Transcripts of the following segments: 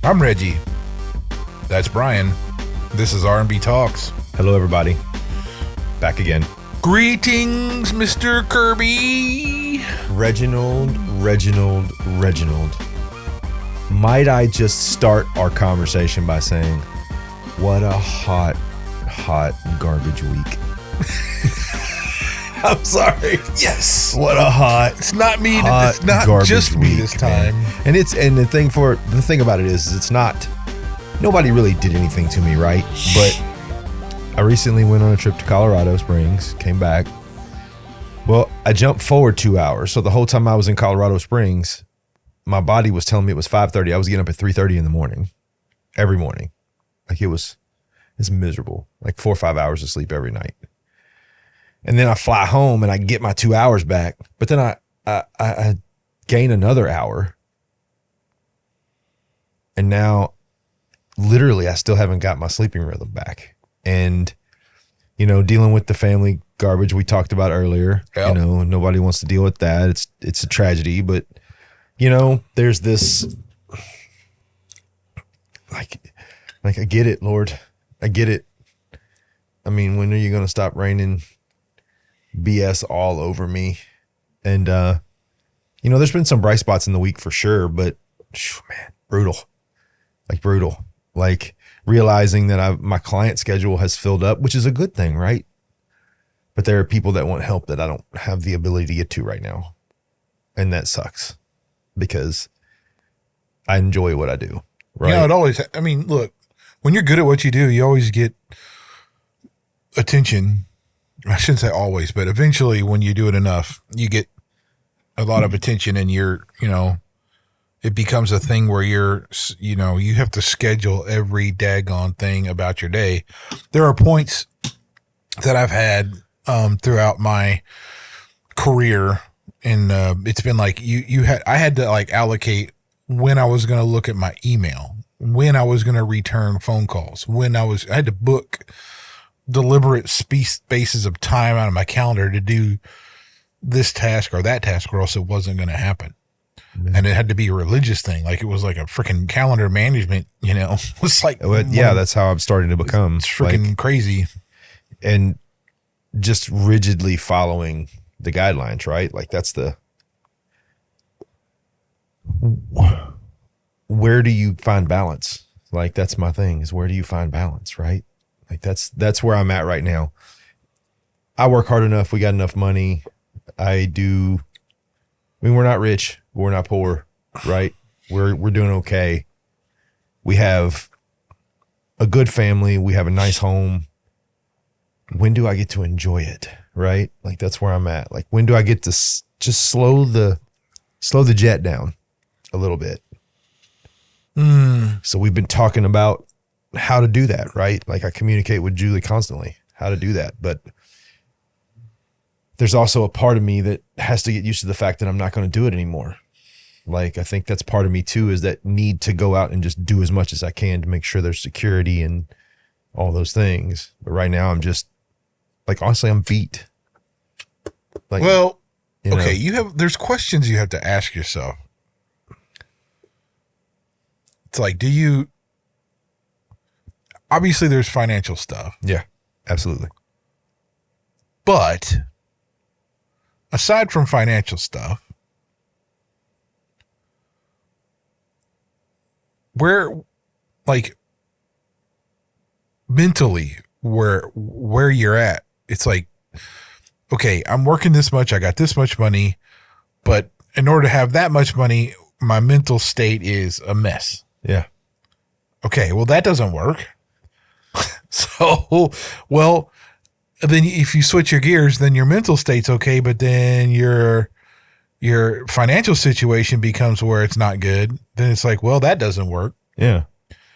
I'm Reggie. That's Brian. This is R&B Talks. Hello, everybody. Back again. Greetings, Mr. Kirby. Reginald. Might I just start our conversation by saying, what a hot garbage week. I'm sorry. Yes. What a hot. It's not me. It's not just me this time. Man. And the thing about it is it's not. Nobody really did anything to me, right? But I recently went on a trip to Colorado Springs, came back. Well, I jumped forward 2 hours. So the whole time I was in Colorado Springs, my body was telling me it was 5:30. I was getting up at 3:30 in the morning, every morning. Like it's miserable. Like 4 or 5 hours of sleep every night. And then I fly home and I get my 2 hours back. But then I gain another hour. And now, literally, I still haven't got my sleeping rhythm back. And, dealing with the family garbage we talked about earlier, Yep. Nobody wants to deal with that. It's a tragedy, but, there's this, like, I get it, Lord. I get it. I mean, when are you going to stop raining BS all over me? And, there's been some bright spots in the week for sure, but man, brutal. Like realizing that my client schedule has filled up, which is a good thing, right? But there are people that want help that I don't have the ability to get to right now. And that sucks because I enjoy what I do, right? Look, when you're good at what you do, you always get attention. I shouldn't say always, but eventually when you do it enough, you get a lot of attention and it becomes a thing where you have to schedule every daggone thing about your day. There are points that I've had throughout my career, and it's been like I had to like allocate when I was going to look at my email, when I was going to return phone calls, I had to book deliberate spaces of time out of my calendar to do this task or that task, or else it wasn't going to happen. And it had to be a religious thing. Like it was like a freaking calendar management, It's like, that's how I'm starting to become. It's freaking crazy. And just rigidly following the guidelines, right? Like where do you find balance? Like that's my thing, is where do you find balance, right? Like that's where I'm at right now. I work hard enough. We got enough money. We're not rich. We're not poor, right? We're doing okay. We have a good family. We have a nice home. When do I get to enjoy it, right? Like that's where I'm at. Like when do I get to just slow the jet down a little bit? So we've been talking about how to do that, right? Like I communicate with Julie constantly how to do that, but there's also a part of me that has to get used to the fact that I'm not going to do it anymore. Like, I think that's part of me too, is that need to go out and just do as much as I can to make sure there's security and all those things. But right now I'm just like, honestly, I'm beat. Like, well, okay. There's questions you have to ask yourself. It's like, obviously there's financial stuff. Yeah, absolutely. But aside from financial stuff, where, like, mentally, where you're at, it's like, okay, I'm working this much, I got this much money, but in order to have that much money, my mental state is a mess. Yeah. Okay, well, that doesn't work. So, well, then if you switch your gears, then your mental state's okay, but then your financial situation becomes where it's not good. Then it's like, well, that doesn't work. Yeah.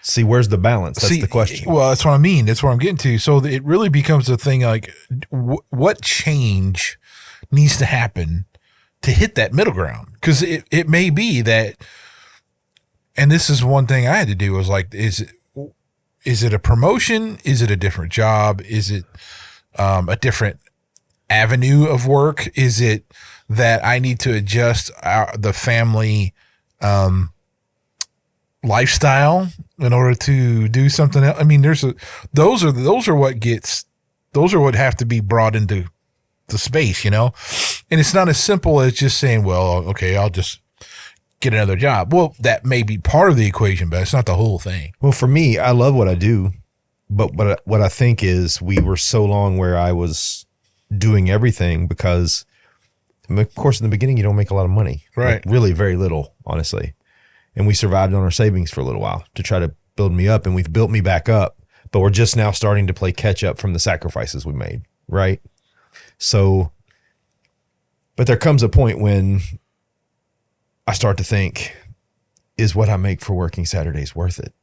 See, where's the balance? That's the question. Well, that's what I mean. That's what I'm getting to. So it really becomes a thing like, what change needs to happen to hit that middle ground? Because it may be that, and this is one thing I had to do, was like, is it a promotion? Is it a different job? Is it a different avenue of work? Is it that I need to adjust the family lifestyle in order to do something else. I mean, those are what have to be brought into the space, and it's not as simple as just saying, well, okay, I'll just get another job. Well, that may be part of the equation, but it's not the whole thing. Well, for me, I love what I do, but what I think is we were so long where I was doing everything because, of course, in the beginning, you don't make a lot of money. Right. Like really very little, honestly. And we survived on our savings for a little while to try to build me up, and we've built me back up, but we're just now starting to play catch up from the sacrifices we made. Right. So, but there comes a point when I start to think, is what I make for working Saturdays worth it?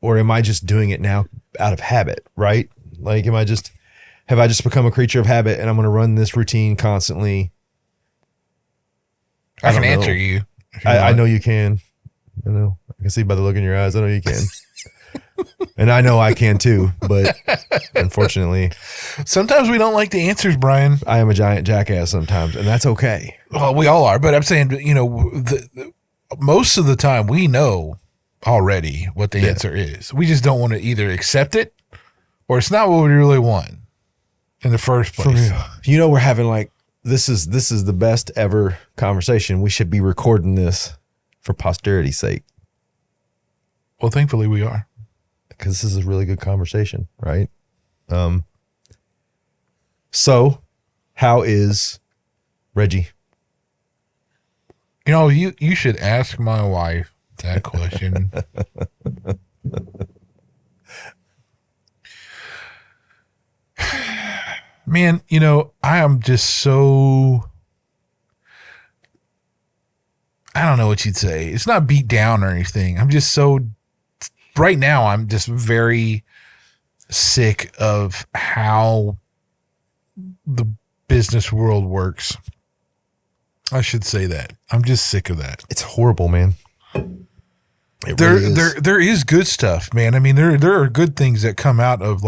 Or am I just doing it now out of habit? Right. Like, have I just become a creature of habit and I'm going to run this routine constantly? I can answer you. I know you can. I know. I can see by the look in your eyes. I know you can. And I know I can too, but unfortunately, sometimes we don't like the answers, Brian. I am a giant jackass sometimes, and that's okay. Well, we all are, but I'm saying, most of the time we know already what the answer is. We just don't want to either accept it or it's not what we really want in the first place. We're having this is the best ever conversation. We should be recording this for posterity's sake. Well, thankfully we are. Because this is a really good conversation, right? So how is Reggie? You should ask my wife that question. Man, I am just so, I don't know what you'd say. It's not beat down or anything. I'm just so, right now, I'm just very sick of how the business world works. I should say that. I'm just sick of that. It's horrible, man. There is good stuff, man. I mean, there are good things that come out of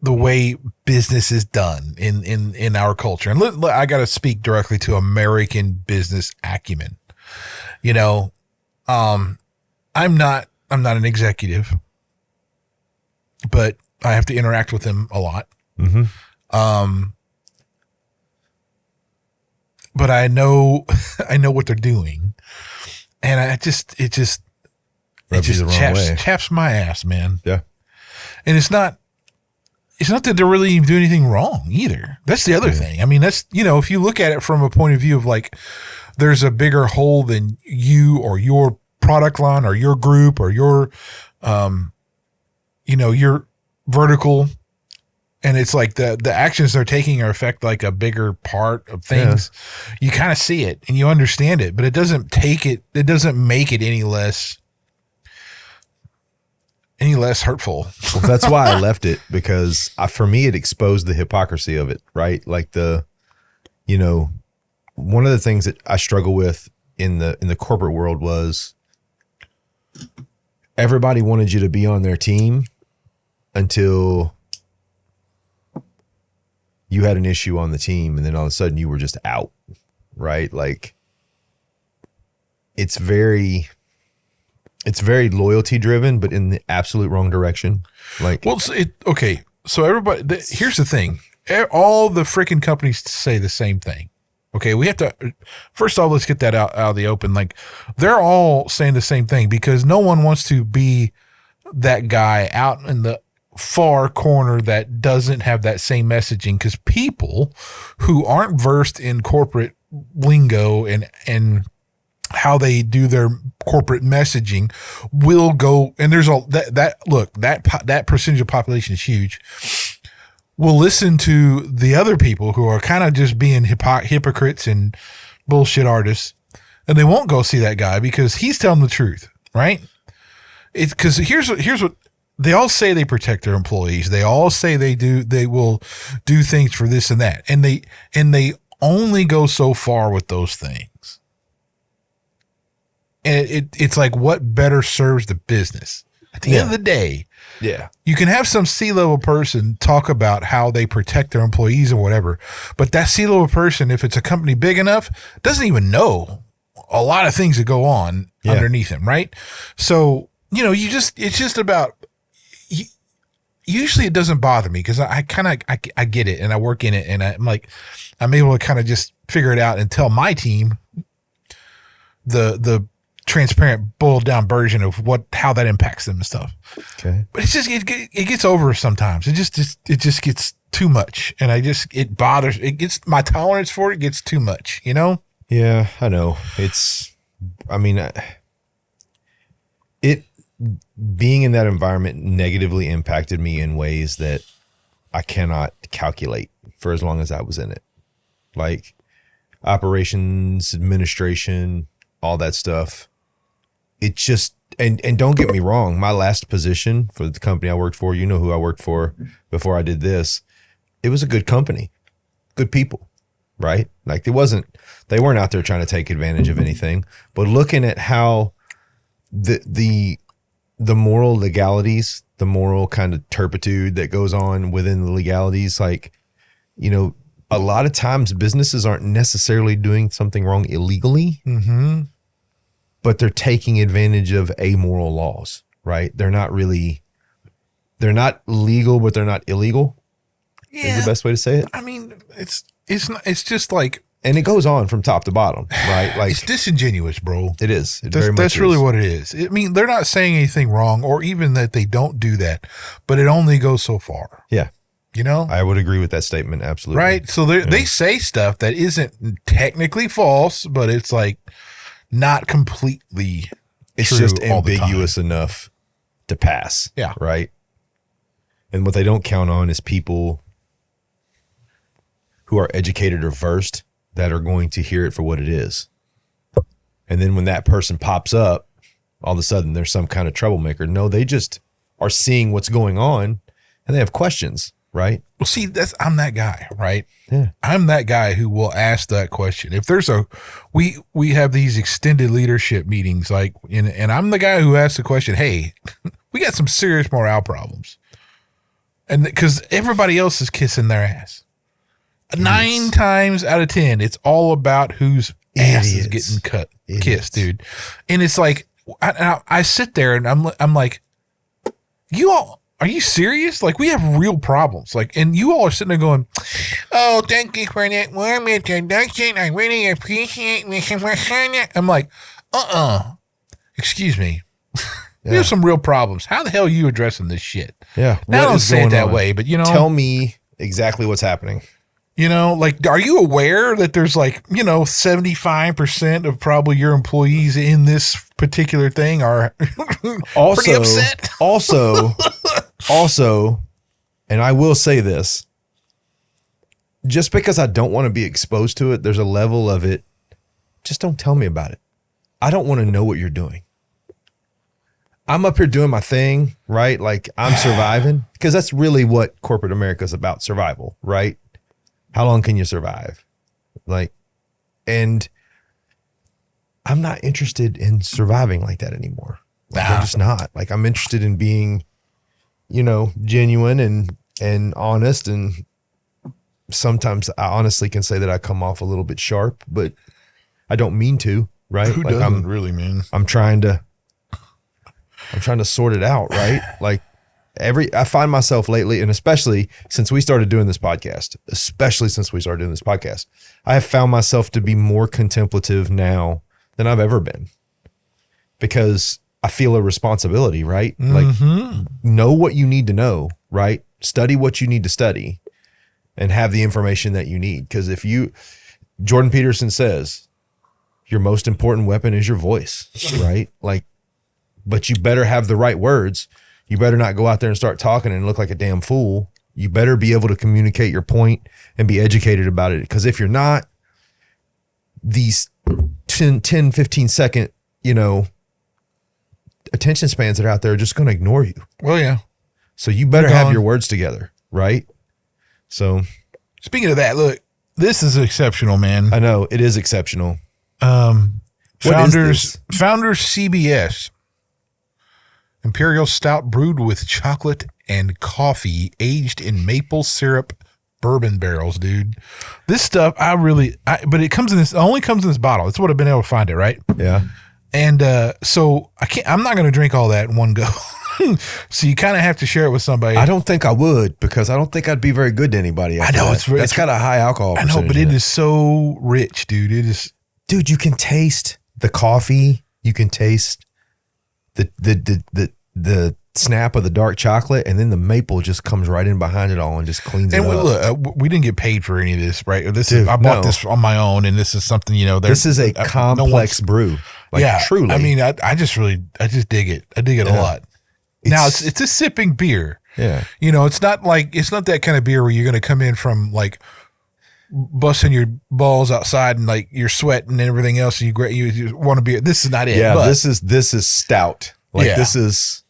the way business is done in our culture. And I got to speak directly to American business acumen. I'm not an executive, but I have to interact with them a lot. Mm-hmm. But I know what they're doing, and it just chaps my ass, man. Yeah. And it's not that they're really even doing anything wrong either. That's the other thing. I mean, that's, if you look at it from a point of view of there's a bigger hole than you or your product line or your group or your your vertical, and it's the actions they're taking affect a bigger part of things. Yeah. You kind of see it and you understand it, but it doesn't make it any less hurtful. Well, that's why I left it, because for me, it exposed the hypocrisy of it, right? One of the things that I struggle with in the corporate world was everybody wanted you to be on their team until you had an issue on the team, and then all of a sudden you were just out, right? It's very loyalty driven, but in the absolute wrong direction. Okay. So everybody, here's the thing. All the freaking companies say the same thing. Okay. We have to, first off, let's get that out of the open. They're all saying the same thing, because no one wants to be that guy out in the far corner that doesn't have that same messaging, because people who aren't versed in corporate lingo and how they do their corporate messaging will go, and there's that percentage of population is huge, will listen to the other people who are kind of just being hypocrites and bullshit artists, and they won't go see that guy because he's telling the truth, right? It's because here's what they all say: they protect their employees. They all say they will do things for this and that, and they only go so far with those things. And it's what better serves the business at the end of the day. Yeah. You can have some C-level person talk about how they protect their employees or whatever, but that C-level person, if it's a company big enough, doesn't even know a lot of things that go on underneath him, right? So, it's just about, usually it doesn't bother me because I get it and I work in it and I'm able to kind of just figure it out and tell my team the transparent boiled down version of how that impacts them and stuff. Okay. But it's just, it gets over sometimes. It just gets too much. And my tolerance for it gets too much, Yeah, I know. Being in that environment negatively impacted me in ways that I cannot calculate for as long as I was in it. Like operations, administration, all that stuff. It just, and don't get me wrong, my last position for the company I worked for, who I worked for before I did this, it was a good company, good people, right? Like they weren't out there trying to take advantage of anything, but looking at how the moral legalities, the moral kind of turpitude that goes on within the legalities, like, a lot of times businesses aren't necessarily doing something wrong illegally, but they're taking advantage of amoral laws, right? They're not legal, but they're not illegal. Yeah. Is the best way to say it. I mean, it's just like, and it goes on from top to bottom, right? Like it's disingenuous, bro. It is. That's really what it is. I mean, they're not saying anything wrong or even that they don't do that, but it only goes so far. Yeah. I would agree with that statement. Absolutely. Right. So they say stuff that isn't technically false, but it's like not completely It's true just all the ambiguous time. enough to pass. Yeah. Right. And what they don't count on is people who are educated or versed that are going to hear it for what it is. And then when that person pops up, all of a sudden there's some kind of troublemaker. No, they just are seeing what's going on and they have questions, right? Well, see, I'm that guy, right? Yeah. I'm that guy who will ask that question. If there's we have these extended leadership meetings, like, and I'm the guy who asks the question, hey, we got some serious morale problems. And because everybody else is kissing their ass. 9 times out of 10, it's all about whose ass is getting kissed, dude. And it's like, I sit there and I'm like, you all, are you serious? Like, we have real problems. Like, and you all are sitting there going, oh, thank you for that warm introduction. I really appreciate it. I'm like, excuse me. We have some real problems. How the hell are you addressing this shit? Yeah. Now, I don't say it that way, but tell me exactly what's happening. Like, are you aware that there's 75% of probably your employees in this particular thing are pretty upset? Also, and I will say this, just because I don't want to be exposed to it, there's a level of it. Just don't tell me about it. I don't want to know what you're doing. I'm up here doing my thing, right? Like, I'm surviving, because that's really what corporate America is about, survival, right? How long can you survive? And I'm not interested in surviving like that anymore. I'm just not. Like, I'm interested in being, genuine and honest. And sometimes I honestly can say that I come off a little bit sharp, but I don't mean to, right? Who doesn't really, man? I'm trying to sort it out, right? Like, I find myself lately, and especially since we started doing this podcast, I have found myself to be more contemplative now than I've ever been, because I feel a responsibility, right? Like, know what you need to know, right? Study what you need to study and have the information that you need. Because Jordan Peterson says, your most important weapon is your voice, right? But you better have the right words. You better not go out there and start talking and look like a damn fool. You better be able to communicate your point and be educated about it. Because if you're not, these 10, 15 second, attention spans that are out there are just going to ignore you. Well, yeah. So you better have your words together, right? So speaking of that, look, this is exceptional, man. I know it is exceptional. Founders CBS. Imperial Stout brewed with chocolate and coffee, aged in maple syrup bourbon barrels, dude. This stuff, but it only comes in this bottle. It's what I've been able to find it, right? Yeah. And so I'm not going to drink all that in one go. So you kind of have to share it with somebody. I don't think I would, because I don't think I'd be very good to anybody. I know that's got a high alcohol. I know, but it is so rich, dude. It is. Dude, you can taste the coffee. You can taste the snap of the dark chocolate, and then the maple just comes right in behind it all and just cleans it up. And look, we didn't get paid for any of this, right? I bought this on my own, and this is something, this is a complex brew. Truly. I mean, I just dig it. I dig it a lot. Now it's a sipping beer. Yeah. It's not that kind of beer where you're going to come in from like busting your balls outside and like you're sweating and everything else. And you want to be, this is not it. Yeah. But this is stout. This is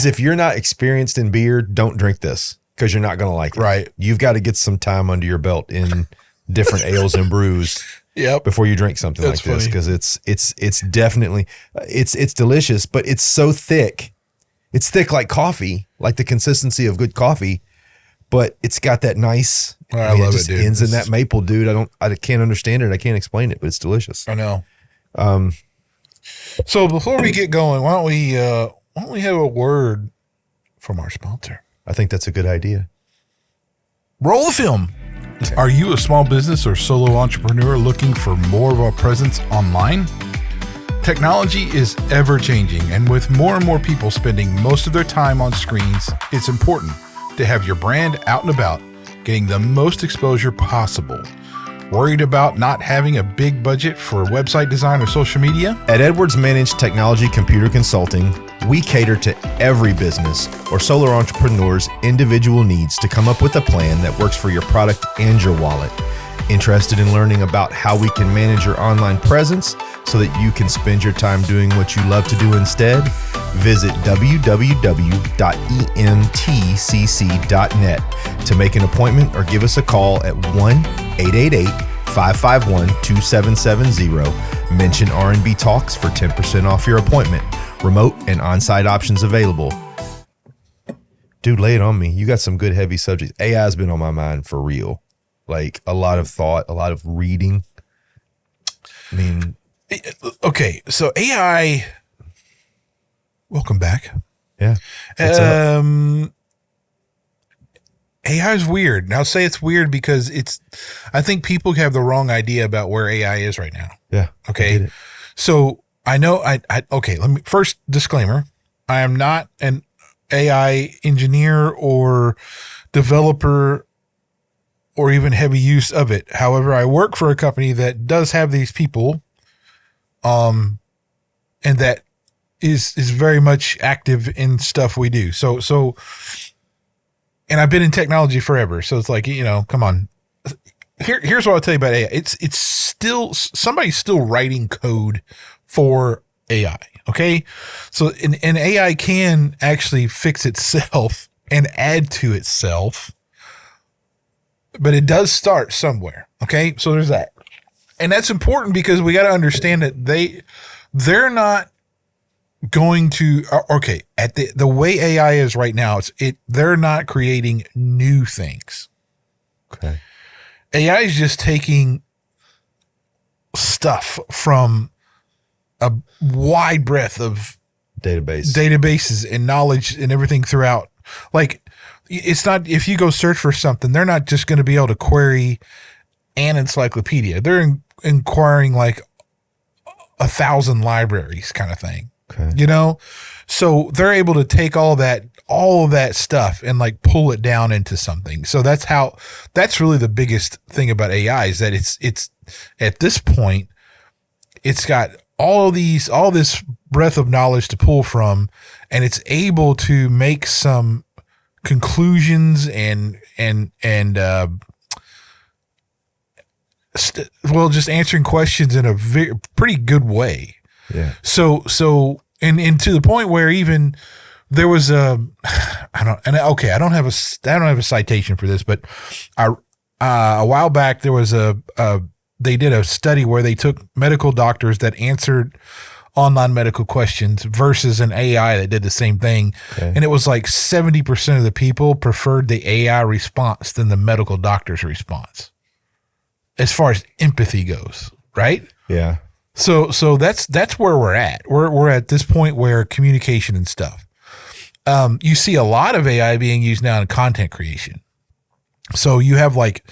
if you're not experienced in beer, don't drink this, because you're not going to like it. Right. You've got to get some time under your belt in different ales and brews. Yep. Before you drink something like this, because it's definitely, it's delicious, but it's so thick. It's thick like coffee, like the consistency of good coffee, but it's got that nice. I love it, dude. Ends in that maple, dude. I can't understand it. I can't explain it, but it's delicious. I know. So before we get going, why don't we have a word from our sponsor? I think that's a good idea. Roll the film. Are you a small business or solo entrepreneur looking for more of a presence online? Technology is ever changing, and with more and more people spending most of their time on screens, it's important to have your brand out and about, getting the most exposure possible. Worried about not having a big budget for website design or social media? At Edwards Managed Technology Computer Consulting, we cater to every business or solo entrepreneur's individual needs to come up with a plan that works for your product and your wallet. Interested in learning about how we can manage your online presence so that you can spend your time doing what you love to do instead? Visit www.emtcc.net to make an appointment or give us a call at 1-888-551-2770. Mention R&B Talks for 10% off your appointment. Remote and on-site options available. Dude, lay it on me. You got some good heavy subjects. AI has been on my mind for real. Like a lot of thought, a lot of reading. I mean, okay, so AI. Welcome back. Yeah. AI is weird. Now, say it's weird because I think people have the wrong idea about where AI is right now. Yeah. Okay. So I know okay, let me first disclaimer. I am not an AI engineer or developer or even heavy use of it. However, I work for a company that does have these people, and that is very much active in stuff we do. So, and I've been in technology forever. So it's like, come on. Here's what I'll tell you about AI. It's still, somebody's still writing code for AI. Okay. So, and AI can actually fix itself and add to itself, but it does start somewhere. Okay. So there's that. And that's important because we got to understand that they're not going to, okay. At the way AI is right now, they're not creating new things. Okay. AI is just taking stuff from a wide breadth of databases and knowledge and everything throughout. Like, it's not, if you go search for something, they're not just going to be able to query an encyclopedia. They're inquiring like 1,000 libraries kind of thing. Okay. So they're able to take all of that stuff and like pull it down into something. So that's really the biggest thing about AI is that it's at this point, it's got all this breadth of knowledge to pull from, and it's able to make some conclusions and just answering questions in a pretty good way. Yeah. So and to the point where even there was I don't have a citation for this, but a while back there was they did a study where they took medical doctors that answered online medical questions versus an AI that did the same thing. Okay. And it was like 70% of the people preferred the AI response than the medical doctor's response as far as empathy goes, right? Yeah. So that's where we're at. We're at this point where communication and stuff. You see a lot of AI being used now in content creation. So you have like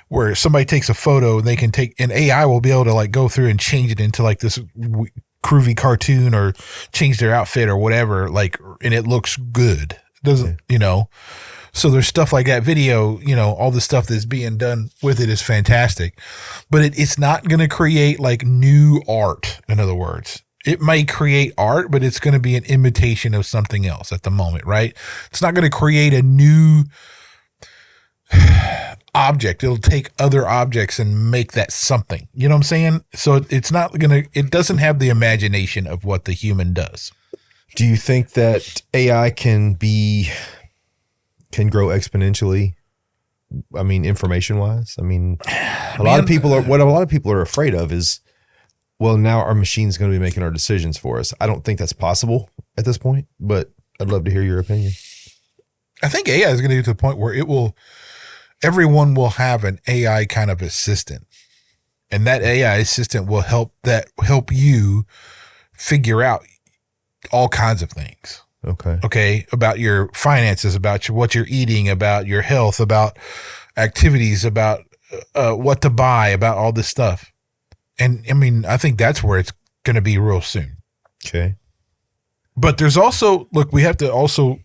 where somebody takes a photo and they can take an AI will be able to like go through and change it into like this groovy cartoon or change their outfit or whatever, like, and it looks good. Doesn't, you know, so there's stuff like that video, you know, all the stuff that's being done with it is fantastic, but it's not going to create like new art. In other words, it may create art, but it's going to be an imitation of something else at the moment, right? It's not going to create a new object. It'll take other objects and make that something, you know what I'm saying? So it's not going to, it doesn't have the imagination of what the human does. Do you think that AI can grow exponentially? I mean, information wise, I mean, a lot of people are afraid of is, well, now our machine's going to be making our decisions for us. I don't think that's possible at this point, but I'd love to hear your opinion. I think AI is going to get to the point where everyone will have an AI kind of assistant, and that AI assistant will help you figure out all kinds of things. Okay. About your finances, about what you're eating, about your health, about activities, about what to buy, about all this stuff. And I mean, I think that's where it's going to be real soon. Okay. But there's also, look, we have to also,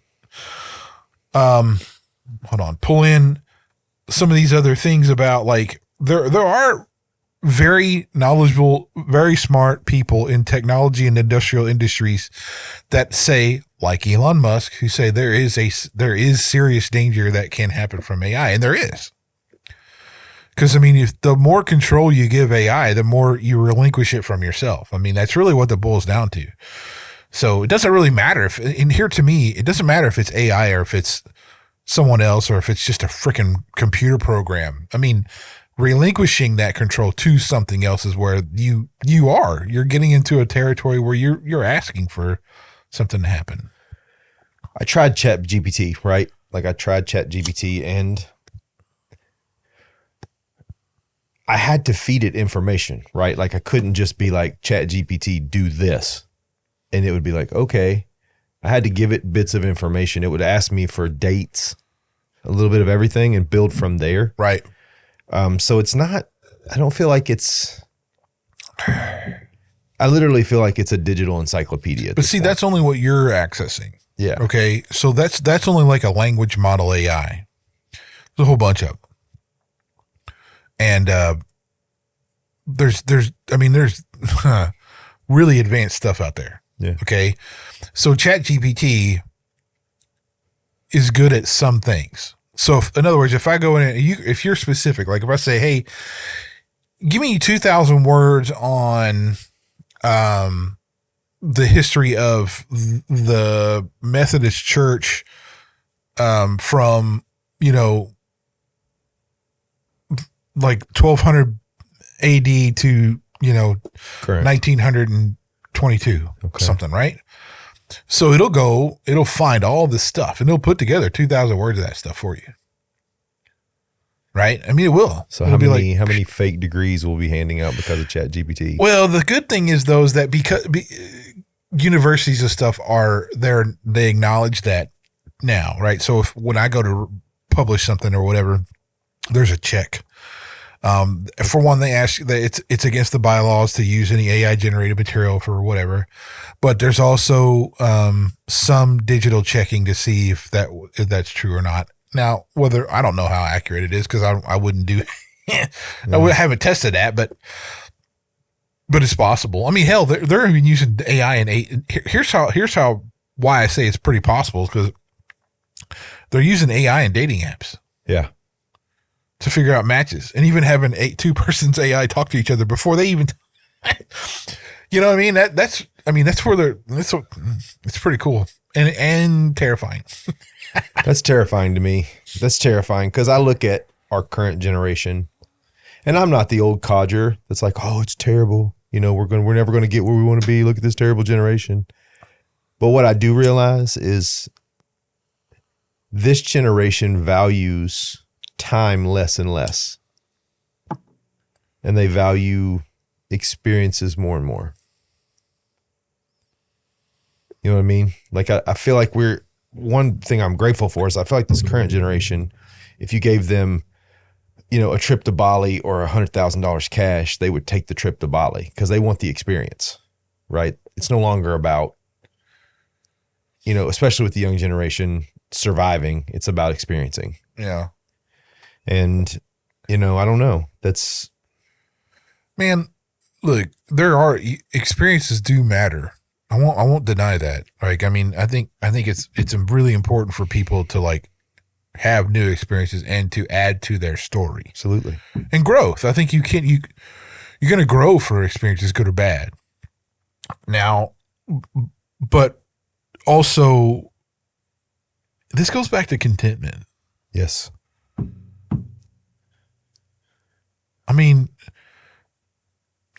pull in some of these other things about like, there are very knowledgeable, very smart people in technology and industrial industries that say, like Elon Musk, who say there is serious danger that can happen from AI, and there is. Because I mean, if the more control you give AI, the more you relinquish it from yourself. I mean, that's really what it boils down to. So it doesn't really matter if, in here to me, it doesn't matter if it's AI or if it's someone else or if it's just a freaking computer program. I mean, relinquishing that control to something else is where you're getting into a territory where you're asking for something to happen. I tried ChatGPT, right? Like I tried ChatGPT and I had to feed it information, right? Like I couldn't just be like, ChatGPT, do this. And it would be like, okay. I had to give it bits of information. It would ask me for dates, a little bit of everything, and build from there. Right. So it's not, I don't feel like it's, I literally feel like it's a digital encyclopedia. But see, that's only what you're accessing. Yeah. Okay. So that's only like a language model AI. There's a whole bunch of them. And there's really advanced stuff out there. Yeah. Okay. So ChatGPT is good at some things. So in other words, if I go in and if you're specific, like if I say, hey, give me 2,000 words on the history of the Methodist Church from, you know, like 1200 AD to, you know, correct, 1922, something, right? So it'll find all this stuff and it'll put together 2,000 words of that stuff for you. Right? I mean, it will. So how many fake degrees will be handing out because of ChatGPT? Well, the good thing is those that because universities and stuff are there, they acknowledge that now, right? So when I go to publish something or whatever, there's a check. For one, they ask that it's against the bylaws to use any AI generated material for whatever, but there's also some digital checking to see if that's true or not. Now, whether I don't know how accurate it is because I wouldn't do, I haven't tested that, but it's possible. I mean, hell, they're even using AI and here's how why I say it's pretty possible because they're using AI in dating apps. Yeah. To figure out matches and even having two persons AI talk to each other before they even, you know what I mean? That's where it's pretty cool and terrifying. That's terrifying to me. That's terrifying because I look at our current generation and I'm not the old codger that's like, oh, it's terrible. we're never going to get where we want to be. Look at this terrible generation. But what I do realize is this generation values time less and less. And they value experiences more and more. You know what I mean? Like, I feel like one thing I'm grateful for is I feel like this current generation, if you gave them, a trip to Bali or $100,000 cash, they would take the trip to Bali because they want the experience, right? It's no longer about, especially with the young generation surviving, it's about experiencing. Yeah. And, I don't know. Man, look, there are experiences do matter. I won't deny that. Like, I mean, I think it's really important for people to like have new experiences and to add to their story. Absolutely. And growth. I think you're going to grow for experiences, good or bad. Now, but also this goes back to contentment. Yes. I mean,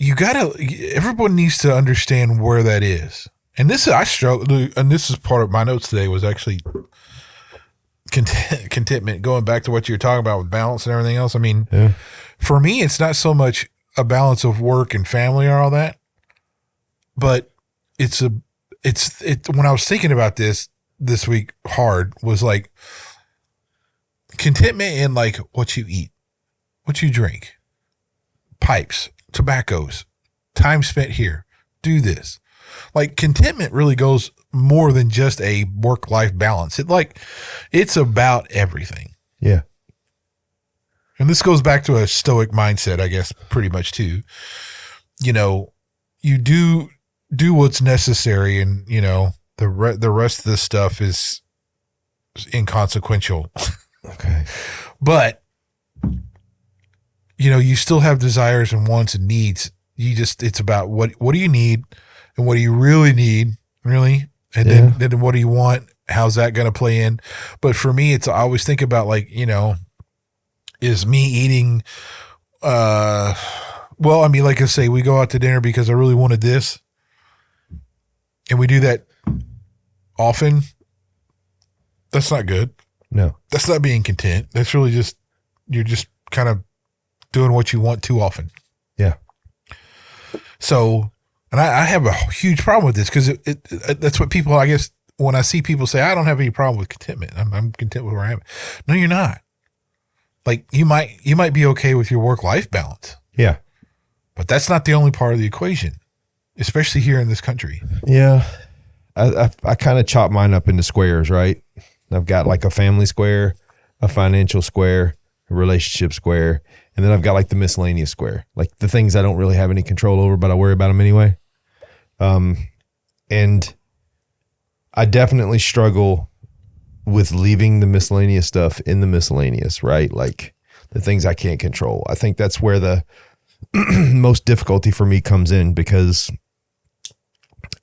everyone needs to understand where that is. And I struggle, and this is part of my notes today was actually contentment, going back to what you were talking about with balance and everything else. I mean, For me, it's not so much a balance of work and family or all that, but when I was thinking about this week hard was like contentment in like what you eat, what you drink, pipes, tobaccos, time spent here, do this. Like contentment really goes more than just a work-life balance. It's about everything. Yeah. And this goes back to a stoic mindset, I guess, pretty much too. You do what's necessary, and the rest of this stuff is inconsequential. Okay. But you still have desires and wants and needs. It's about what do you need and what do you really need, really? And then what do you want? How's that going to play in? But for me, I always think about like, is me eating, well, I mean, like I say, we go out to dinner because I really wanted this, and we do that often. That's not good. No. That's not being content. That's really you're just kind of doing what you want too often. Yeah. So, and I have a huge problem with this because that's what people, I guess, when I see people say, I don't have any problem with contentment. I'm content with where I am. No, you're not. Like you might be okay with your work-life balance. Yeah. But that's not the only part of the equation, especially here in this country. Yeah. I kind of chop mine up into squares, right? I've got like a family square, a financial square, a relationship square, and then I've got like the miscellaneous square, like the things I don't really have any control over, but I worry about them anyway. And I definitely struggle with leaving the miscellaneous stuff in the miscellaneous, right? Like the things I can't control. I think that's where the most difficulty for me comes in, because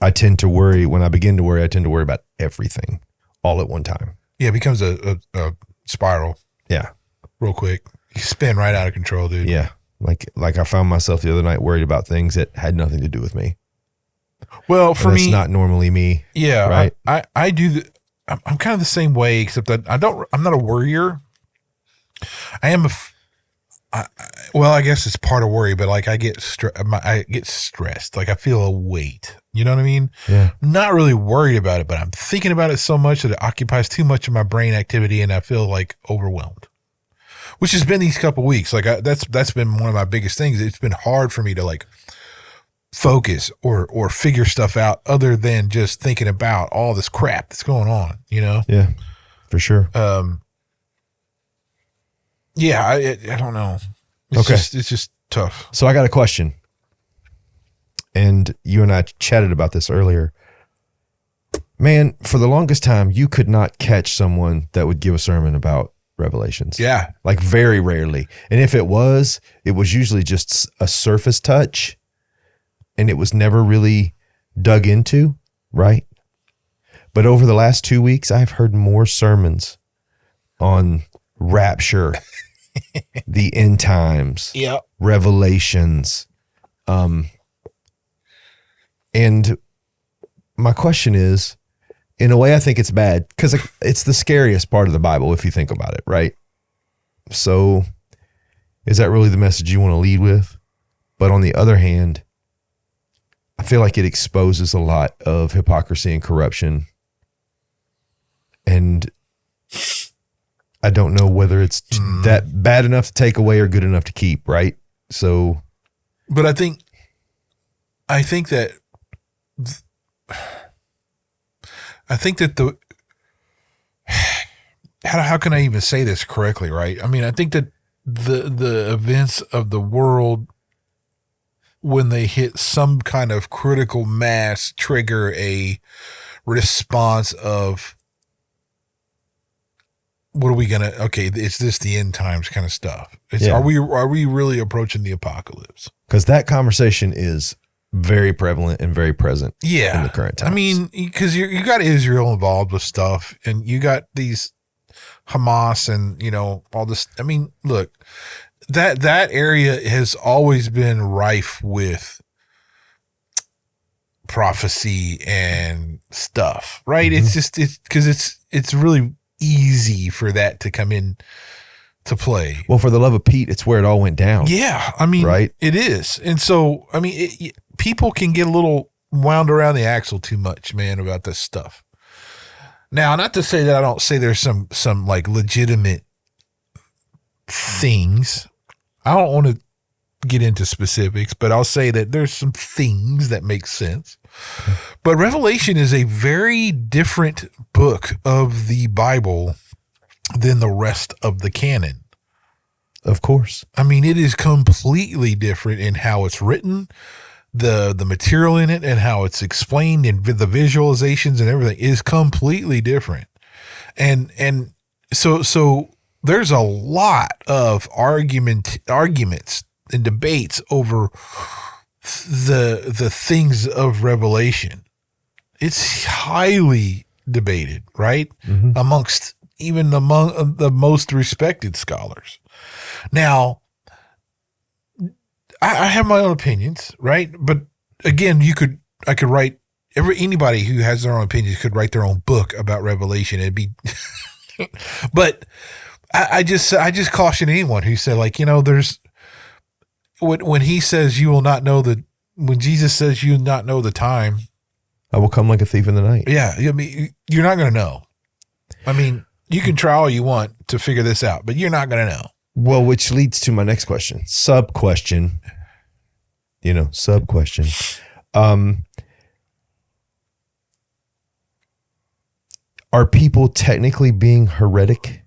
I tend to worry. When I begin to worry, I tend to worry about everything all at one time. Yeah, it becomes a spiral. Yeah. Real quick. You spin right out of control, dude. Yeah. Like I found myself the other night worried about things that had nothing to do with me. Well, for me, that's not normally me. Yeah. Right. I do. I'm kind of the same way, except that I'm not a worrier. I am well, I guess it's part of worry, but like I get stressed. Like I feel a weight. You know what I mean? Yeah. I'm not really worried about it, but I'm thinking about it so much that it occupies too much of my brain activity, and I feel like overwhelmed. Which has been these couple weeks. Like that's been one of my biggest things. It's been hard for me to like focus or figure stuff out other than just thinking about all this crap that's going on. Yeah, for sure. Yeah, I don't know. It's just tough. So I got a question, and you and I chatted about this earlier. Man, for the longest time, you could not catch someone that would give a sermon about Revelations. Yeah. Like very rarely. And if it was usually just a surface touch, and it was never really dug into, right? But over the last 2 weeks, I've heard more sermons on rapture, the end times, yeah, Revelations, And my question is, in a way, I think it's bad because it's the scariest part of the Bible if you think about it, right? So is that really the message you want to lead with? But on the other hand, I feel like it exposes a lot of hypocrisy and corruption. And I don't know whether it's that bad enough to take away or good enough to keep, right? So, but I think that the how can I even say this correctly, right? I mean, I think that the events of the world, when they hit some kind of critical mass, trigger a response of, what are we gonna? Okay, is this the end times kind of stuff? Are we really approaching the apocalypse? Because that conversation is very prevalent and very present. Yeah, in the current times. I mean, because you got Israel involved with stuff, and you got these Hamas, and all this. I mean, look, that area has always been rife with prophecy and stuff, right? Mm-hmm. It's because it's really easy for that to come in to play. Well, for the love of Pete, it's where it all went down. Yeah, I mean, right? It is. And so, I mean, people can get a little wound around the axle too much, man, about this stuff. Now, not to say that I don't say there's some like legitimate things. I don't want to get into specifics, but I'll say that there's some things that make sense. But Revelation is a very different book of the Bible than the rest of the canon. Of course. I mean, it is completely different in how it's written, the material in it, and how it's explained, and the visualizations and everything is completely different. And so there's a lot of arguments and debates over the things of Revelation. It's highly debated, right? Mm-hmm. among the most respected scholars. Now, I have my own opinions, right? But again, I could write, anybody who has their own opinions could write their own book about Revelation. It'd be, but I just caution anyone who said, like, there's, when he says you will not know when Jesus says you will not know the time, I will come like a thief in the night. Yeah. I mean, you're not going to know. I mean, you can try all you want to figure this out, but you're not going to know. Well, which leads to my next question, sub question. Are people technically being heretic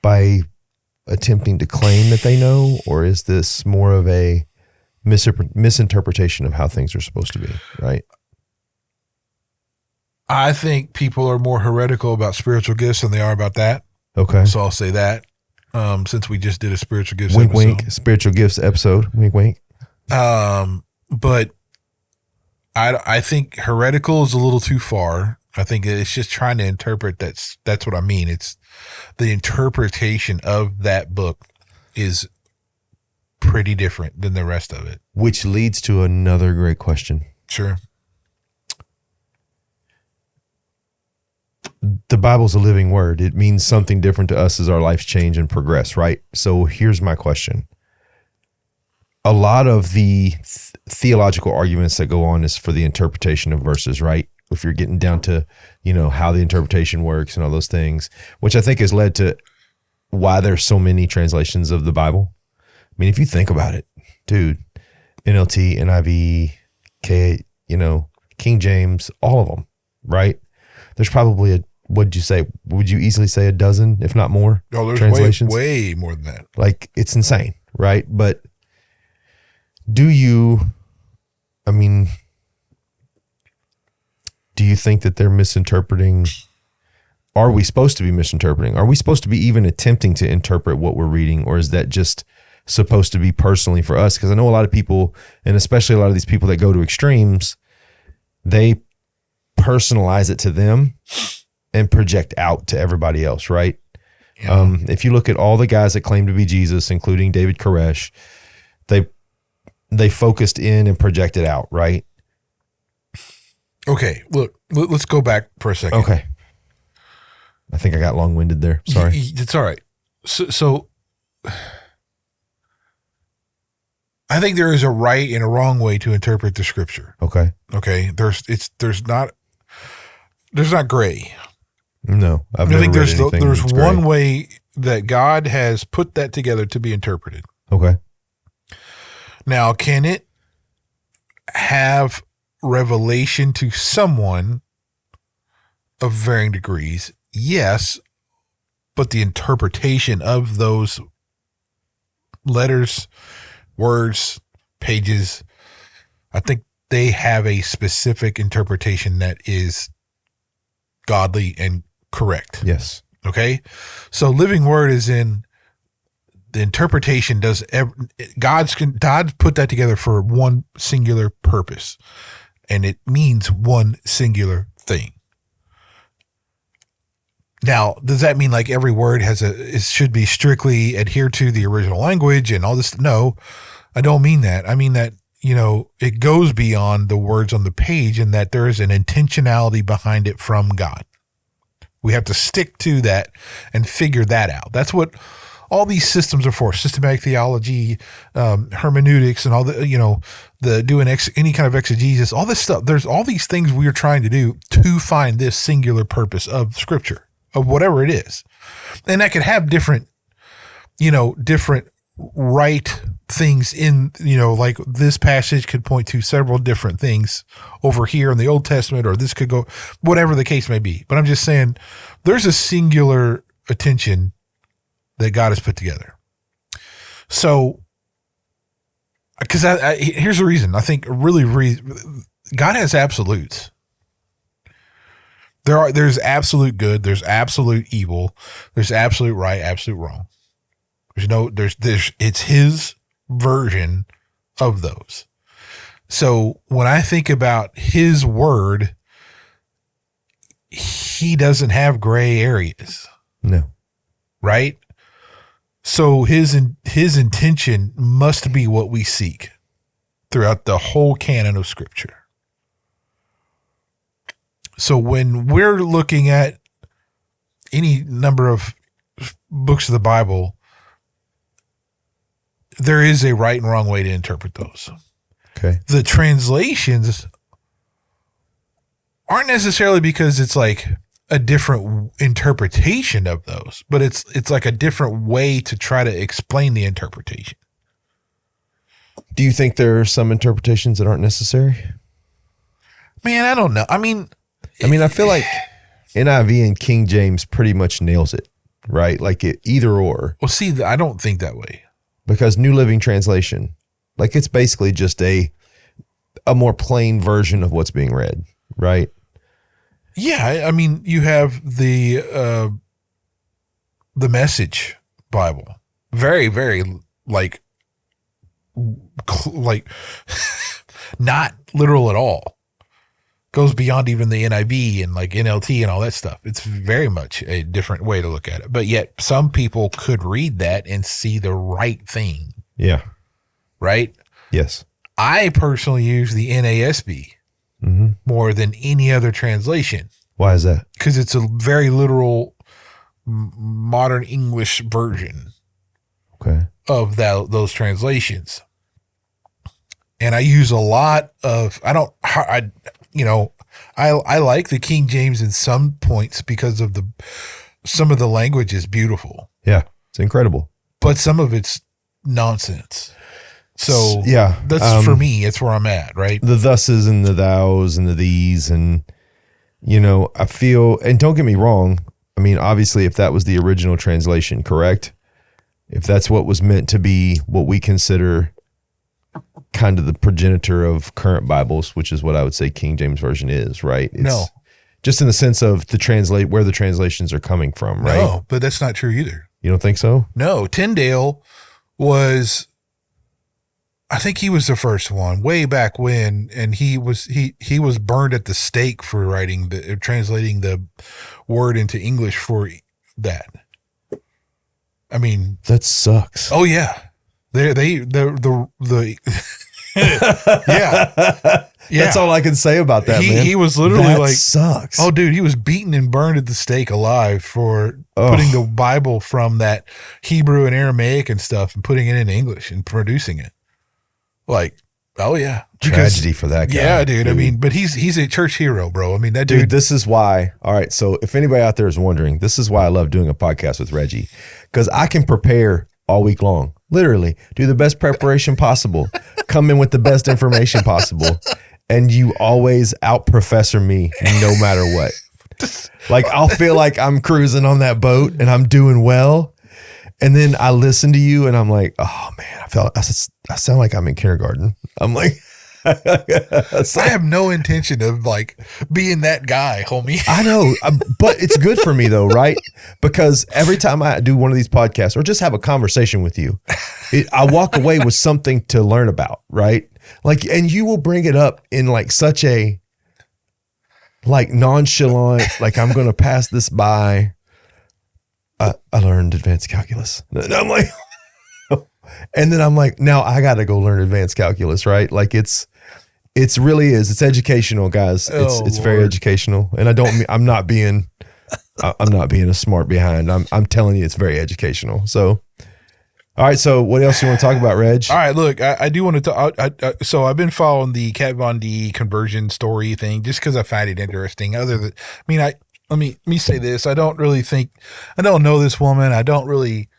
by attempting to claim that they know, or is this more of a misinterpretation of how things are supposed to be, right? I think people are more heretical about spiritual gifts than they are about that. Okay. So I'll say that. Since we just did a spiritual gifts wink, episode. Wink, spiritual gifts episode. Wink, wink. But I think heretical is a little too far. I think it's just trying to interpret that's what I mean. It's the interpretation of that book is pretty different than the rest of it. Which leads to another great question. Sure. The Bible's a living word. It means something different to us as our lives change and progress, right? So here's my question. A lot of the theological arguments that go on is for the interpretation of verses, right? If you're getting down to, how the interpretation works and all those things, which I think has led to why there's so many translations of the Bible. I mean, if you think about it, dude, NLT, NIV, King James, all of them, right? There's probably would you easily say a dozen, if not more, there's translations? Way more than that. Like, it's insane, right? But do you think that they're misinterpreting? Are we supposed to be misinterpreting? Are we supposed to be even attempting to interpret what we're reading? Or is that just supposed to be personally for us? Because I know a lot of people, and especially a lot of these people that go to extremes, they personalize it to them and project out to everybody else, right? Yeah. If you look at all the guys that claim to be Jesus, including David Koresh, they focused in and projected out, right? Okay, look, let's go back for a second. Okay. I think I got long-winded there. Sorry. It's all right. So I think there is a right and a wrong way to interpret the scripture. Okay. Okay. There's not gray. No, I've I never think read there's anything that's one gray. way that God has put that together to be interpreted. Okay. Now, can it have revelation to someone of varying degrees? Yes, but the interpretation of those letters, words, pages, I think they have a specific interpretation that is godly and correct. Yes. Okay? So living word is in the interpretation God's put that together for one singular purpose, and it means one singular thing. Now, does that mean like every word should be strictly adhered to the original language and all this? No, I don't mean that. I mean that, it goes beyond the words on the page and that there is an intentionality behind it from God. We have to stick to that and figure that out. That's what all these systems are for: systematic theology, hermeneutics, and all the doing any kind of exegesis, all this stuff. There's all these things we are trying to do to find this singular purpose of Scripture, of whatever it is. And that could have different right things in, like this passage could point to several different things over here in the Old Testament, or this could go, whatever the case may be. But I'm just saying there's a singular attention that God has put together. So, because here's the reason. I think God has absolutes. There's absolute good, there's absolute evil, there's absolute right, absolute wrong. It's his version of those. So when I think about his word, he doesn't have gray areas. No. Right? So his intention must be what we seek throughout the whole canon of Scripture. So when we're looking at any number of books of the Bible, there is a right and wrong way to interpret those. Okay. The translations aren't necessarily because it's like a different interpretation of those, but it's like a different way to try to explain the interpretation. Do you think there are some interpretations that aren't necessary? Man, I don't know. I mean, I feel like NIV and King James pretty much nails it, right? Like either or. Well, see, I don't think that way. Because New Living Translation, like it's basically just a more plain version of what's being read, right? Yeah, I mean, you have the Message Bible, very, very like not literal at all. Goes beyond even the NIV and like NLT and all that stuff. It's very much a different way to look at it. But yet some people could read that and see the right thing. Yeah. Right? Yes. I personally use the NASB more than any other translation. Why is that? Because it's a very literal modern English version of those translations. And I use a lot of, I like the King James in some points because of some of the language is beautiful. Yeah, it's incredible. But some of it's nonsense. So yeah, that's for me, it's where I'm at, right? The thuses and the thous and the these and, I feel, and don't get me wrong, I mean, obviously if that was the original translation, correct? If that's what was meant to be what we consider kind of the progenitor of current Bibles, which is what I would say King James Version is, right? No. Just in the sense of where the translations are coming from, right? No, but that's not true either. You don't think so? No, Tyndale was, I think he was the first one way back when, and he was burned at the stake for translating the word into English for that. I mean, that sucks. Oh yeah. The Yeah. That's all I can say about that, man. He was literally that like, sucks. oh, dude, he was beaten and burned at the stake alive for putting the Bible from that Hebrew and Aramaic and stuff and putting it in English and producing it. Like, oh yeah. Tragedy for that guy. Yeah, dude. I mean, but he's a church hero, bro. I mean, that dude. This is why. All right. So if anybody out there is wondering, this is why I love doing a podcast with Reggie, because I can prepare all week long. Literally do the best preparation possible, come in with the best information possible. And you always out-professor me no matter what. Like, I'll feel like I'm cruising on that boat and I'm doing well. And then I listen to you and I'm like, oh, man, I sound like I'm in kindergarten. I'm like, I have no intention of like being that guy, homie. I know, but it's good for me though, right? Because every time I do one of these podcasts or just have a conversation with you, I walk away with something to learn about, right? Like, and you will bring it up in like such a like nonchalant, like I'm going to pass this by. I learned advanced calculus. And I'm like, and then I'm like, now I got to go learn advanced calculus, right? Like it's really is. It's educational, guys. It's very educational. And I'm not being a smart behind. I'm telling you, it's very educational. So, all right. So what else you want to talk about, Reg? All right. Look, I do want to talk. So I've been following the Kat Von D conversion story thing just because I find it interesting. Let me say this. I don't know this woman. I don't really,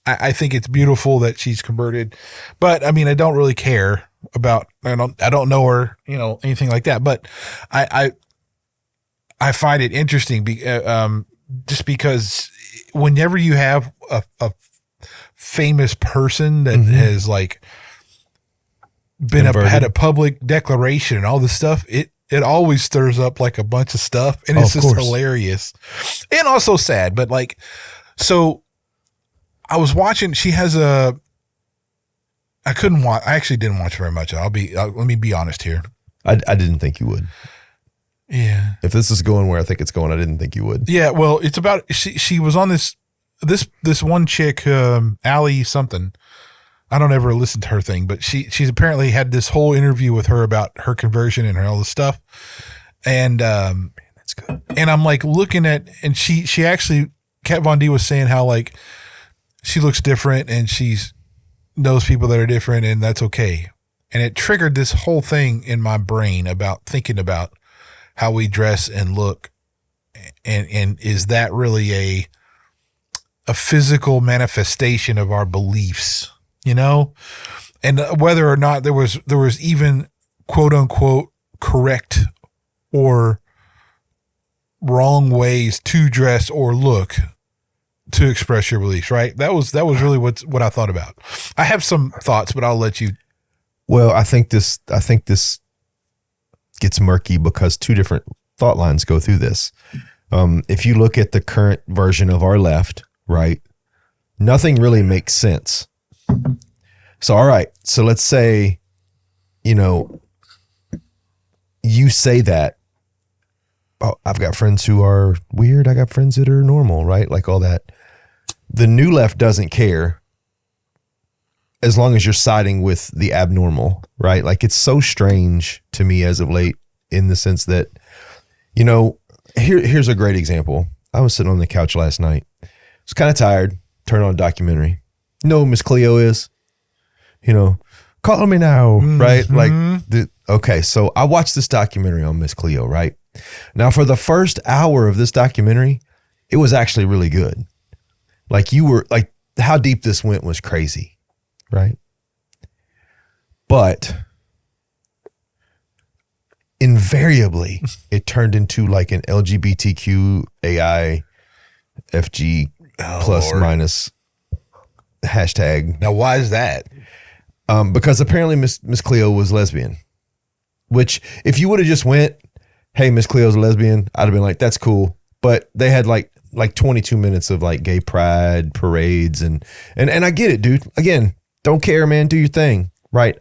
I think it's beautiful that she's converted, but I mean, I don't really care about, I don't know her, anything like that, but I find it interesting just because whenever you have a famous person that has like had a public declaration and all this stuff, it always stirs up like a bunch of stuff, and it's just hilarious and also sad. But like, so I was watching, she has I actually didn't watch very much. let me be honest here. I didn't think you would. Yeah. If this is going where I think it's going, I didn't think you would. Yeah. Well, it's about, she was on this one chick, Allie something. I don't ever listen to her thing, but she's apparently had this whole interview with her about her conversion and all this stuff. And, man, that's good. And I'm like looking at, and she actually, Kat Von D was saying how like she looks different and she's knows people that are different and that's okay. And it triggered this whole thing in my brain about thinking about how we dress and look. And is that really a physical manifestation of our beliefs? And whether or not there was even quote unquote correct or wrong ways to dress or look to express your beliefs, right? That was really what I thought about. I have some thoughts, but I'll let you. Well, I think this gets murky because two different thought lines go through this. If you look at the current version of our left, right, nothing really makes sense. So, all right. So let's say, you say that, oh, I've got friends who are weird. I got friends that are normal, right? Like all that. The new left doesn't care as long as you're siding with the abnormal, right? Like it's so strange to me as of late in the sense that, here's a great example. I was sitting on the couch last night. I was kind of tired, turned on a documentary. Miss Cleo is, call me now, right? Like, okay. So I watched this documentary on Miss Cleo, right? Now for the first hour of this documentary, it was actually really good. Like how deep this went was crazy, right? But invariably it turned into like an LGBTQ AI FG plus minus hashtag. Now, why is that? Because apparently Miss Cleo was lesbian, which if you would have just went, hey, Miss Cleo's a lesbian, I'd have been like, that's cool. But they had like 22 minutes of like gay pride parades and I get it, dude. Again, don't care, man. Do your thing, right?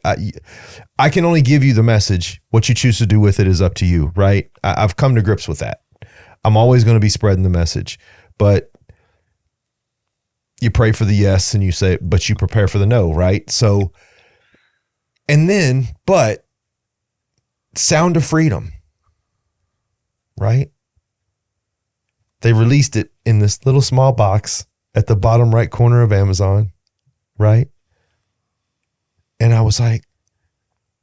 I can only give you the message. What you choose to do with it is up to you, right? I've come to grips with that. I'm always going to be spreading the message, but you pray for the yes and you say, but you prepare for the no, right? So And then, but Sound of Freedom, right? They released it in this little small box at the bottom right corner of Amazon, right? And I was like,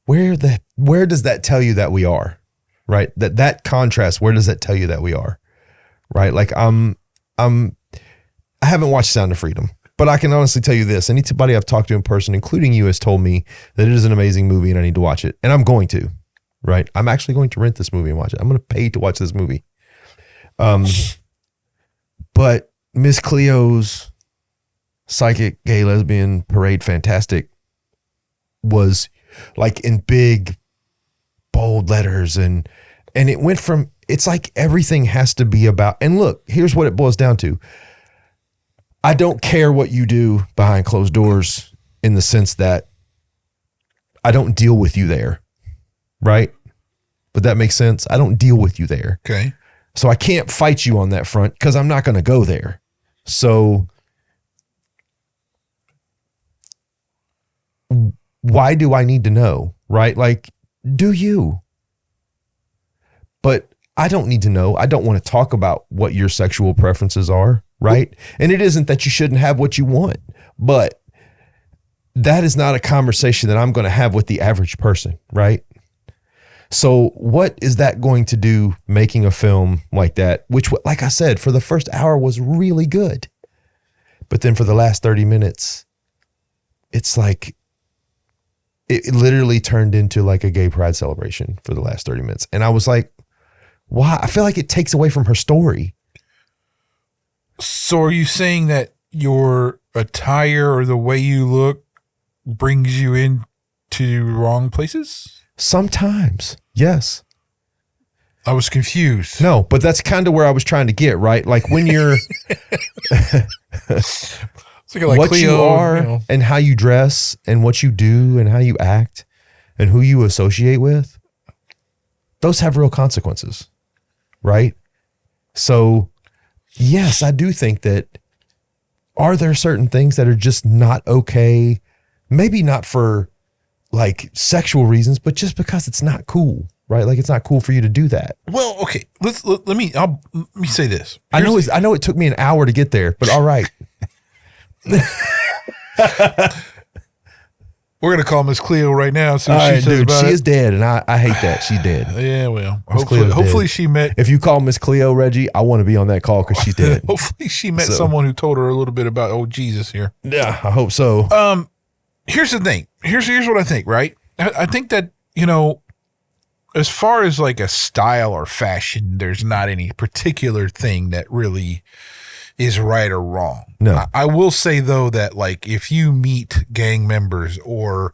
where does that tell you that we are, right? That contrast, where does that tell you that we are, right? Like I haven't watched Sound of Freedom, but I can honestly tell you this. Anybody I've talked to in person, including you, has told me that it is an amazing movie and I need to watch it. And I'm going to, right? I'm actually going to rent this movie and watch it. I'm going to pay to watch this movie. But Miss Cleo's psychic gay lesbian parade fantastic was like in big bold letters and it went from, it's like everything has to be about, and look, here's what it boils down to. I don't care what you do behind closed doors in the sense that I don't deal with you there, right? But that makes sense. I don't deal with you there. Okay. So I can't fight you on that front because I'm not going to go there. So why do I need to know, right? Like, do you? But I don't need to know. I don't want to talk about what your sexual preferences are, right? And it isn't that you shouldn't have what you want, but that is not a conversation that I'm going to have with the average person, right? So what is that going to do making a film like that, which, like I said, for the first hour was really good. But then for the last 30 minutes, it's like, it literally turned into like a gay pride celebration for the last 30 minutes. And I was like, why? I feel like it takes away from her story. So are you saying that your attire or the way you look brings you into wrong places? Sometimes, yes. I was confused. No, but that's kind of where I was trying to get, right? Like when you're like what Cleo, you are and how you dress and what you do and how you act and who you associate with, those have real consequences, right? So yes, I do think that, are there certain things that are just not okay? Maybe not for like sexual reasons, but just because it's not cool, right? Like it's not cool for you to do that. Well, okay. Let me say this. I know it took me an hour to get there, but all right. We're gonna call Miss Cleo right now. So All she right, says dude, about she it. is dead, and I hate that she's dead. Yeah, well, Miss Cleo's hopefully dead. she met. If you call Miss Cleo, Reggie, I want to be on that call because she's dead. Hopefully she met So- someone who told her a little bit about old Jesus here. Yeah, I hope so. Here's the thing. Here's what I think. Right. I think that, you know, as far as like a style or fashion, there's not any particular thing that really is right or wrong. No. I will say though that like if you meet gang members or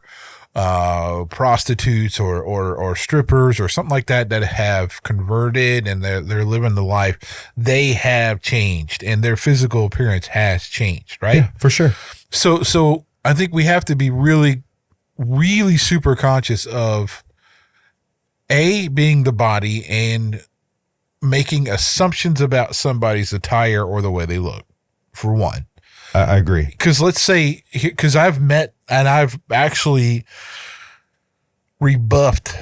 prostitutes or strippers or something like that have converted and they're living the life, they have changed and their physical appearance has changed, right? Yeah, for sure. So I think we have to be really, really super conscious of being the body and making assumptions about somebody's attire or the way they look, for one. I agree. Because let's say, because I've met and I've actually rebuked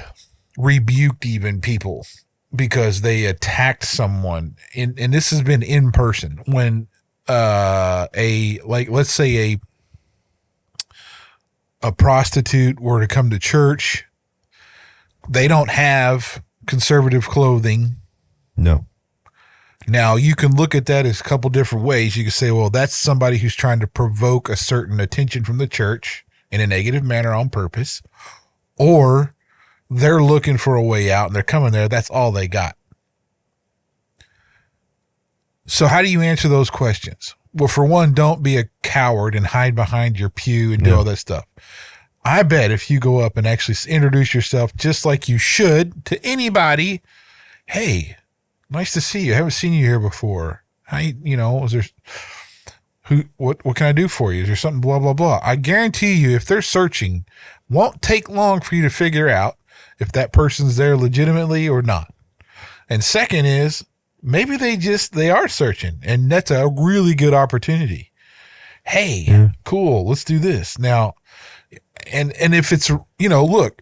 even people because they attacked someone, and this has been in person when let's say a prostitute were to come to church, they don't have conservative clothing. No. Now, you can look at that as a couple different ways. You can say, well, that's somebody who's trying to provoke a certain attention from the church in a negative manner on purpose, or they're looking for a way out and they're coming there. That's all they got. So how do you answer those questions? Well, for one, don't be a coward and hide behind your pew and do all that stuff. I bet if you go up and actually introduce yourself just like you should to anybody, hey, nice to see you. I haven't seen you here before. Is there what can I do for you? Is there something blah, blah, blah? I guarantee you, if they're searching, won't take long for you to figure out if that person's there legitimately or not. And second is, maybe they are searching, and that's a really good opportunity. Hey, cool. Let's do this. Now, and if it's, look,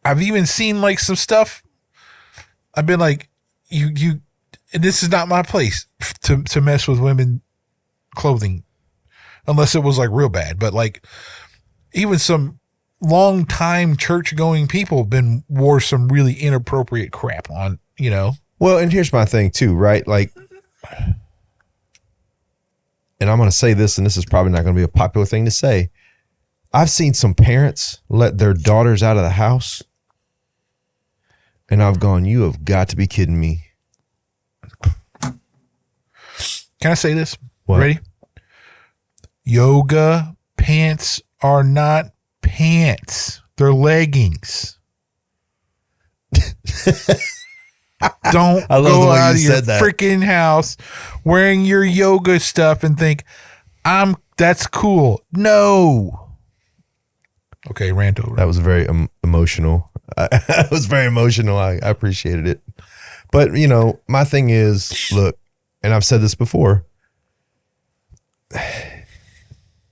I've even seen like some stuff. I've been like, you, and this is not my place to mess with women clothing unless it was like real bad. But like even some long time church going people wore some really inappropriate crap on, Well, and here's my thing too, right? Like, and I'm going to say this, and this is probably not going to be a popular thing to say. I've seen some parents let their daughters out of the house, and I've gone, you have got to be kidding me. Can I say this? What? Ready? Yoga pants are not pants. They're leggings. Don't go out of your freaking house wearing your yoga stuff and think that's cool. No. Okay, rant over. That was very emotional. It was very emotional. I appreciated it. But, my thing is, look, and I've said this before,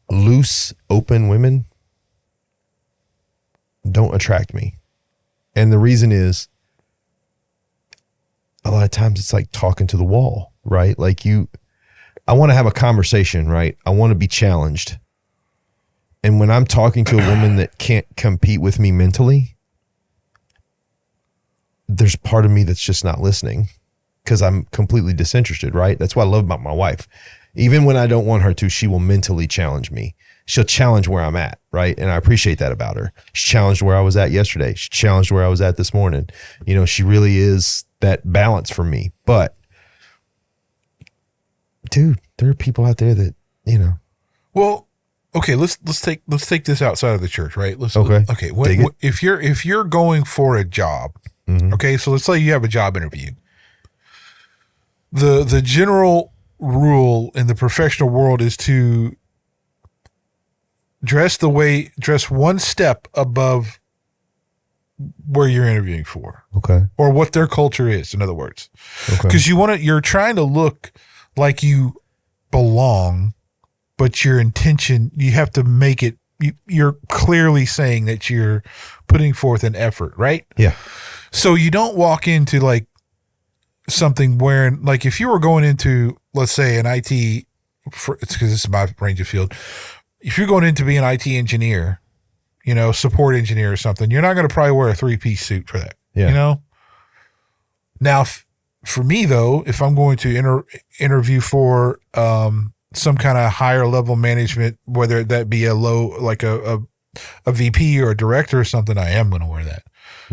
loose, open women don't attract me. And the reason is, a lot of times it's like talking to the wall, right? Like I want to have a conversation, right? I want to be challenged. And when I'm talking to a woman that can't compete with me mentally, there's part of me that's just not listening because I'm completely disinterested, right? That's what I love about my wife. Even when I don't want her to, she will mentally challenge me. She'll challenge where I'm at, right? And I appreciate that about her. She challenged where I was at yesterday. She challenged where I was at this morning. She really is that balance for me. But, dude, there are people out there that, Well, okay, let's take this outside of the church, right? Okay. If you're going for a job, okay, so let's say you have a job interview. The general rule in the professional world is to dress one step above where you're interviewing for. Okay. Or what their culture is, in other words. Okay. Because you're trying to look like you belong, but your intention, you have to make it, you're clearly saying that you're putting forth an effort, right? Yeah. So you don't walk into like something wearing, like if you were going into, let's say, an IT, because this is my range of field. If you're going in to be an IT engineer, support engineer or something, you're not going to probably wear a 3-piece suit for that. Yeah. Now, for me though, if I'm going to interview for some kind of higher level management, whether that be a low, like a VP or a director or something, I am going to wear that.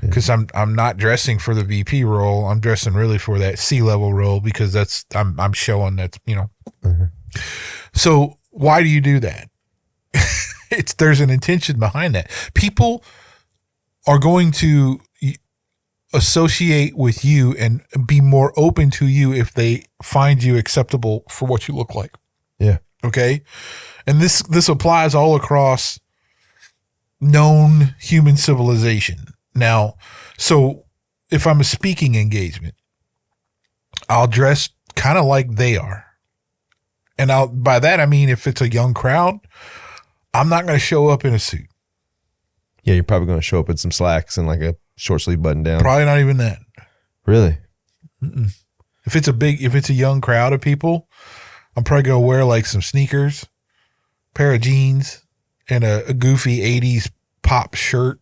Because I'm not dressing for the VP role. I'm dressing really for that C-level role because I'm showing that, So why do you do that? There's an intention behind that. People are going to associate with you and be more open to you if they find you acceptable for what you look like. Yeah. Okay. And this applies all across known human civilization. Now, so if I'm a speaking engagement, I'll dress kind of like they are. And by that, I mean, if it's a young crowd, I'm not going to show up in a suit. Yeah, you're probably going to show up in some slacks and like a short sleeve button down. Probably not even that. Really? Mm-mm. If it's a young crowd of people, I'm probably going to wear like some sneakers, pair of jeans, and a goofy 80s pop shirt,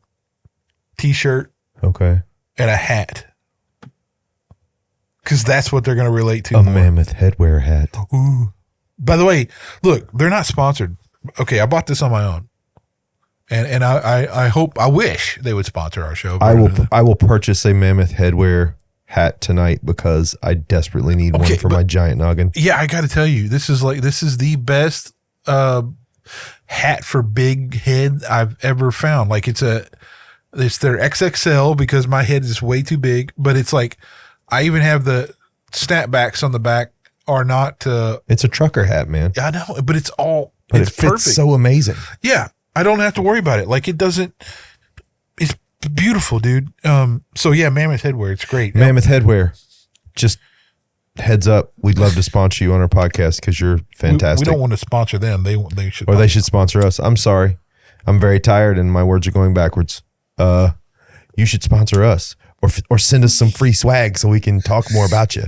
t-shirt. Okay. And a hat. Because that's what they're going to relate to. A Mammoth Headwear hat. Ooh. By the way, look, they're not sponsored. Okay, I bought this on my own. And I wish they would sponsor our show. I will purchase a Mammoth Headwear hat tonight because I desperately need one for my giant noggin. Yeah, I got to tell you, this is the best hat for big head I've ever found. Like it's their XXL because my head is way too big, but it's like I even have the snapbacks on the back are not. It's a trucker hat, man. I know, but it's fits perfect. So amazing. Yeah, I don't have to worry about it. Like it doesn't. It's beautiful, dude. So yeah, Mammoth Headwear, it's great. Mammoth Headwear, just heads up, we'd love to sponsor you on our podcast because you're fantastic. We don't want to sponsor them. They should. Or they should sponsor us. I'm sorry. I'm very tired and my words are going backwards. You should sponsor us or send us some free swag so we can talk more about you.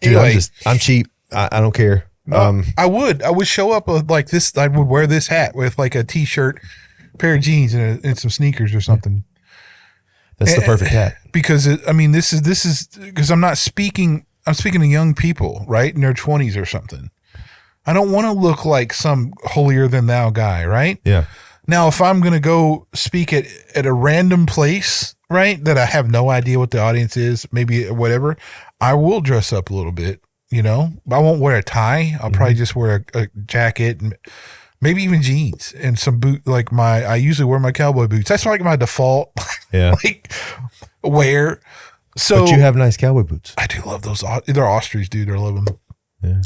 Dude, Anyway, I'm cheap. I don't care. no, I would show up like this. I would wear this hat with like a t-shirt, pair of jeans, and some sneakers or something. That's the perfect hat. Because this is because I'm speaking to young people, right, in their 20s or something. I don't want to look like some holier than thou guy, right? Yeah. Now, if I'm going to go speak at a random place, right, that I have no idea what the audience is, maybe whatever, I will dress up a little bit, I won't wear a tie. I'll probably just wear a jacket and maybe even jeans and some boot. Like I usually wear my cowboy boots. That's like my default wear. So, but you have nice cowboy boots. I do love those. They're Austrians, dude. I love them.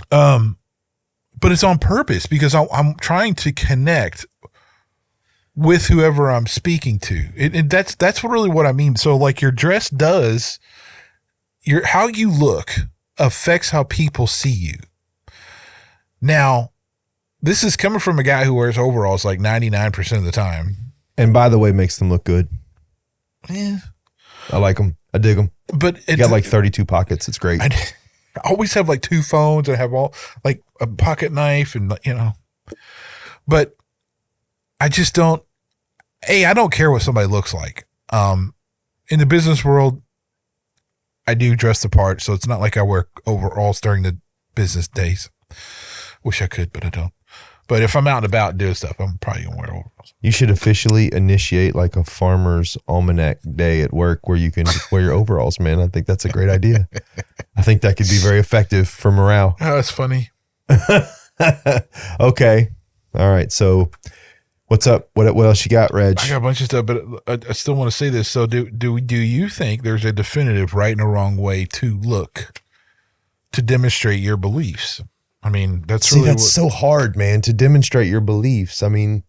Yeah. But it's on purpose because I'm trying to connect with whoever I'm speaking to. That's really what I mean. So like your dress does, how you look affects how people see you. Now, this is coming from a guy who wears overalls like 99% of the time. And by the way, makes them look good. Yeah. I like them. I dig them. But you got like 32 pockets. It's great. I always have like 2 phones. I have all like a pocket knife and but I just don't, I don't care what somebody looks like. In the business world, I do dress the part. So it's not like I wear overalls during the business days. Wish I could, but I don't. But if I'm out and about doing stuff, I'm probably going to wear overalls. You should officially initiate like a farmer's almanac day at work where you can wear your overalls, man. I think that's a great idea. I think that could be very effective for morale. Oh, that's funny. Okay. All right. So what's up? What else you got, Reg? I got a bunch of stuff, but I still want to say this. So do you think there's a definitive right and a wrong way to look to demonstrate your beliefs? I mean, that's so hard, man, to demonstrate your beliefs. I mean,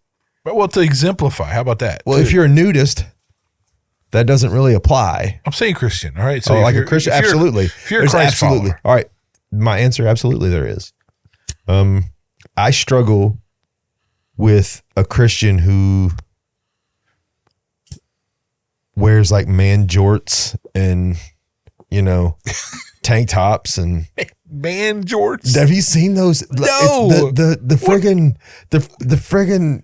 well, to exemplify. How about that? Well, if you're a nudist, that doesn't really apply. I'm saying Christian. All right. So like a Christian, absolutely. If you're a Christ follower. All right. My answer, absolutely, there is. I struggle with a Christian who wears like man jorts and tank tops and man jorts. Have you seen those? No. The friggin'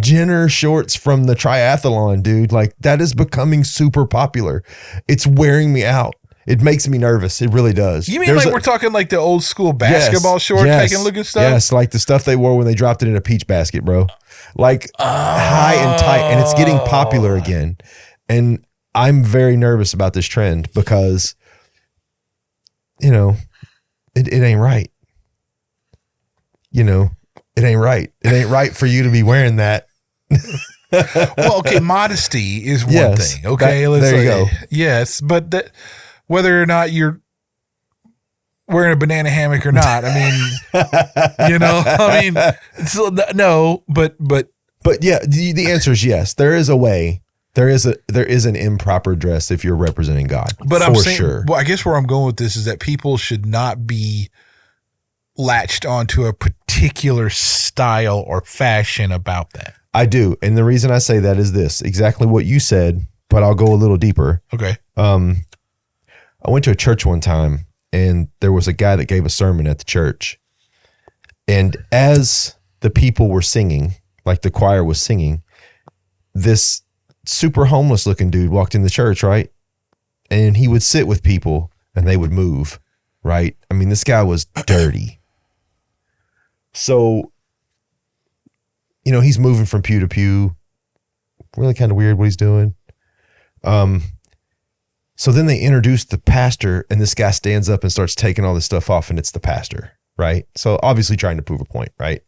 Jenner shorts from the triathlon, dude. Like that is becoming super popular. It's wearing me out. It makes me nervous. It really does. You mean we're talking like the old school basketball shorts, taking looking stuff? Yes, like the stuff they wore when they dropped it in a peach basket, bro. Like high and tight, and it's getting popular again. And I'm very nervous about this trend because, it ain't right. It ain't right. It ain't right for you to be wearing that. Well, okay, modesty is one thing. Okay, there you go. Yes, but whether or not you're wearing a banana hammock or not, I mean, no, but yeah, the answer is yes. There is a way. There is an improper dress if you're representing God. But I'm saying, sure. Well, I guess where I'm going with this is that people should not be latched onto a particular style or fashion about that. I do. And the reason I say that is this, exactly what you said, but I'll go a little deeper. Okay. I went to a church one time and there was a guy that gave a sermon at the church. And as the people were singing, like the choir was singing, this super homeless looking dude walked in the church, right? And he would sit with people and they would move, right? I mean, this guy was dirty. So, he's moving from pew to pew. Really kind of weird what he's doing. So then they introduced the pastor and this guy stands up and starts taking all this stuff off and it's the pastor, right? So obviously trying to prove a point, right?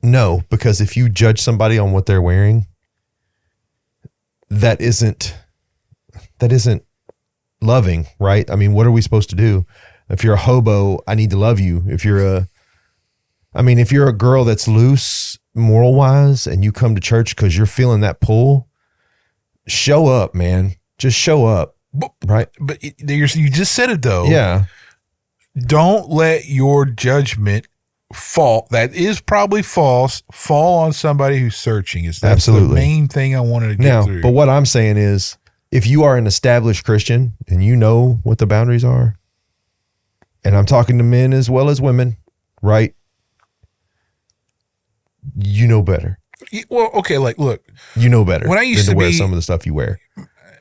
No, because if you judge somebody on what they're wearing, that isn't loving, right? I mean, what are we supposed to do? If you're a hobo, I need to love you. If you're a girl that's loose moral wise and you come to church because you're feeling that pull, show up, man. Just show up, right? But you just said it though. Yeah. don't let your judgment that is probably false, fall on somebody who's searching. That's Absolutely the main thing I wanted to get through. But what I'm saying is, if you are an established Christian and you know what the boundaries are, and I'm talking to men as well as women, right? You know better. Well, okay, like, look. You know better when I used than to wear be, some of the stuff you wear.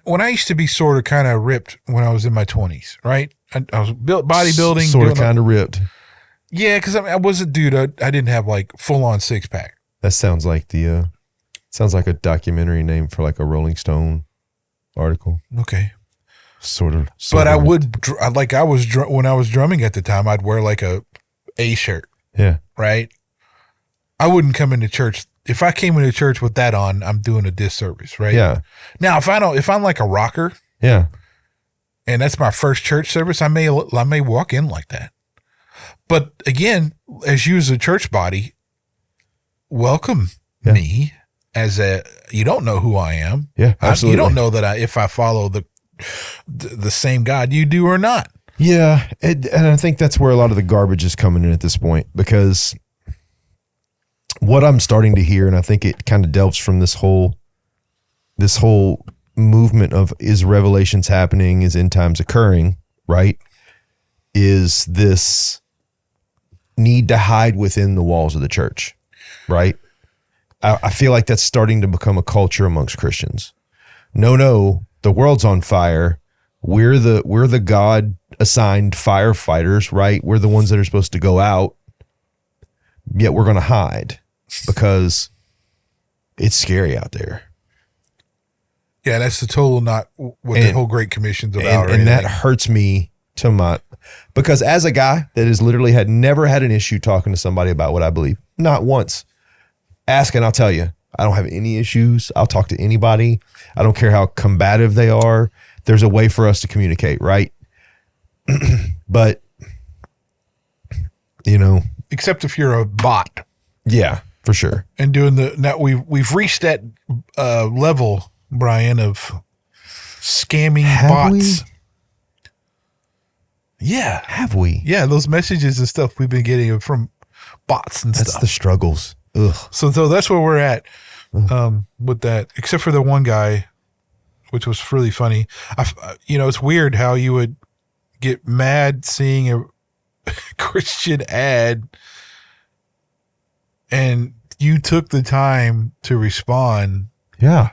When I used to be sort of kind of ripped when I was in my 20s, right? I was bodybuilding. Sort of kind of ripped. Yeah, because I wasn't, dude, I didn't have like full-on six-pack. That sounds like sounds like a documentary name for like a Rolling Stone article. Okay. Sort of. But I would, when I was drumming at the time, I'd wear like a shirt. Yeah. Right? I wouldn't come into church. If I came into church with that on, I'm doing a disservice, right? Yeah. Now, if I'm like a rocker. Yeah. And that's my first church service, I may walk in like that. But again, as you as a church body, welcome me as you don't know who I am. Yeah, absolutely. You don't know that if I follow the same God you do or not. Yeah, and I think that's where a lot of the garbage is coming in at this point, because what I'm starting to hear, and I think it kind of delves from this whole movement of is revelations happening, is end times occurring, right? Is this need to hide within the walls of the church, right? I feel like that's starting to become a culture amongst Christians. No, the world's on fire. We're the God assigned firefighters, right? We're the ones that are supposed to go out, yet we're going to hide because it's scary out there. Yeah, that's the total not what the whole Great Commission's about. And that hurts me because as a guy that has literally never had an issue talking to somebody about what I believe, not once. Ask and I'll tell you, I don't have any issues. I'll talk to anybody. I don't care how combative they are. There's a way for us to communicate, right? But, except if you're a bot. Yeah, for sure. And doing now we've reached that level, Brian, of scamming bots. Yeah. Have we? Yeah, those messages and stuff we've been getting from bots and stuff. That's the struggles. Ugh. So that's where we're at with that, except for the one guy, which was really funny. It's weird how you would get mad seeing a Christian ad and you took the time to respond. Yeah.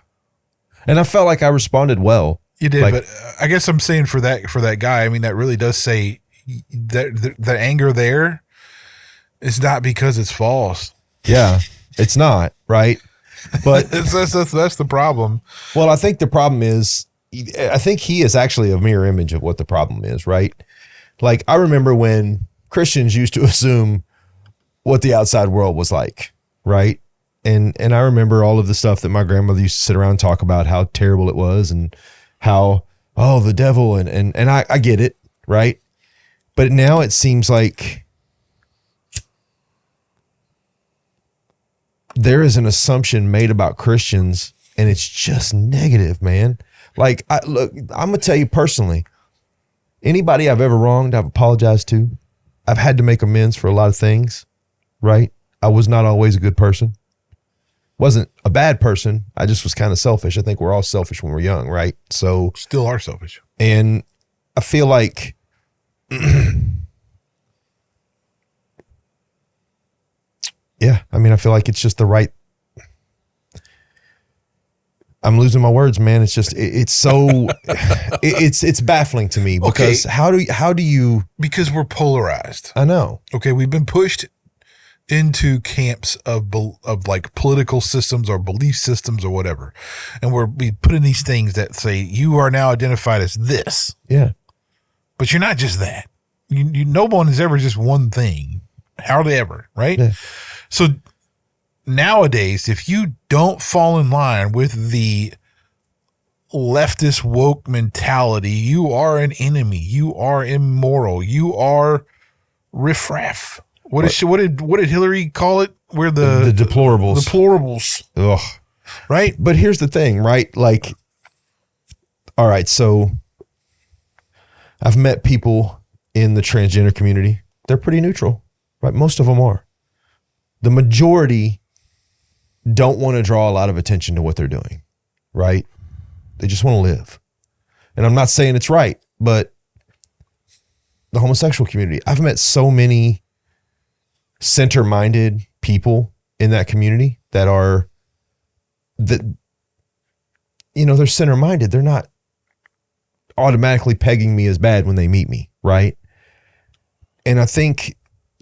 And I felt like I responded well. You did, but I guess I'm saying for that guy, I mean, that really does say that the anger there is not because it's false. Yeah, it's not, right? But that's the problem. Well, I think the problem is, I think he is actually a mirror image of what the problem is, right? Like, I remember when Christians used to assume what the outside world was like, right? And I remember all of the stuff that my grandmother used to sit around and talk about, how terrible it was and how, the devil, and I get it, right? But now it seems like there is an assumption made about Christians, and it's just negative, man. Like, I'm going to tell you personally, anybody I've ever wronged, I've apologized to. I've had to make amends for a lot of things, right? I was not always a good person. Wasn't a bad person. I just was kind of selfish. I think we're all selfish when we're young, right? So still are selfish. And I feel like yeah, I mean, I feel like it's just the right. I'm losing my words, man. It's just, it's so, it's baffling to me because how do you? Because we're polarized. I know. Okay. We've been pushed into camps of like political systems or belief systems or whatever. And we put in these things that say you are now identified as this. Yeah. But you're not just that. No one is ever just one thing. Hardly ever. Right. Yeah. So nowadays, if you don't fall in line with the leftist woke mentality, you are an enemy. You are immoral. You are riffraff. What did Hillary call it? We're the deplorables. Deplorables. Ugh. Right? But here's the thing, right? Like, all right, so I've met people in the transgender community, they're pretty neutral, right? Most of them are. The majority don't want to draw a lot of attention to what they're doing, right? They just want to live. And I'm not saying it's right, but the homosexual community, I've met so many center-minded people in that community that are, that, you know, they're center-minded. They're not automatically pegging me as bad when they meet me, right? And I think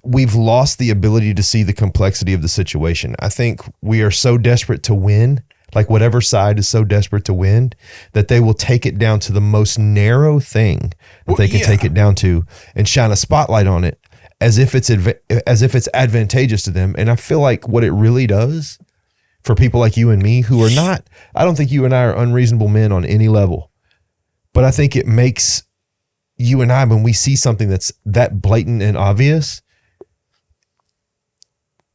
we've lost the ability to see the complexity of the situation. I think we are so desperate to win, like whatever side is so desperate to win, that they will take it down to the most narrow thing that they can take it down to and shine a spotlight on it as if it's advantageous to them. And I feel like what it really does for people like you and me who are not, I don't think you and I are unreasonable men on any level, but I think it makes you and I, when we see something that's that blatant and obvious,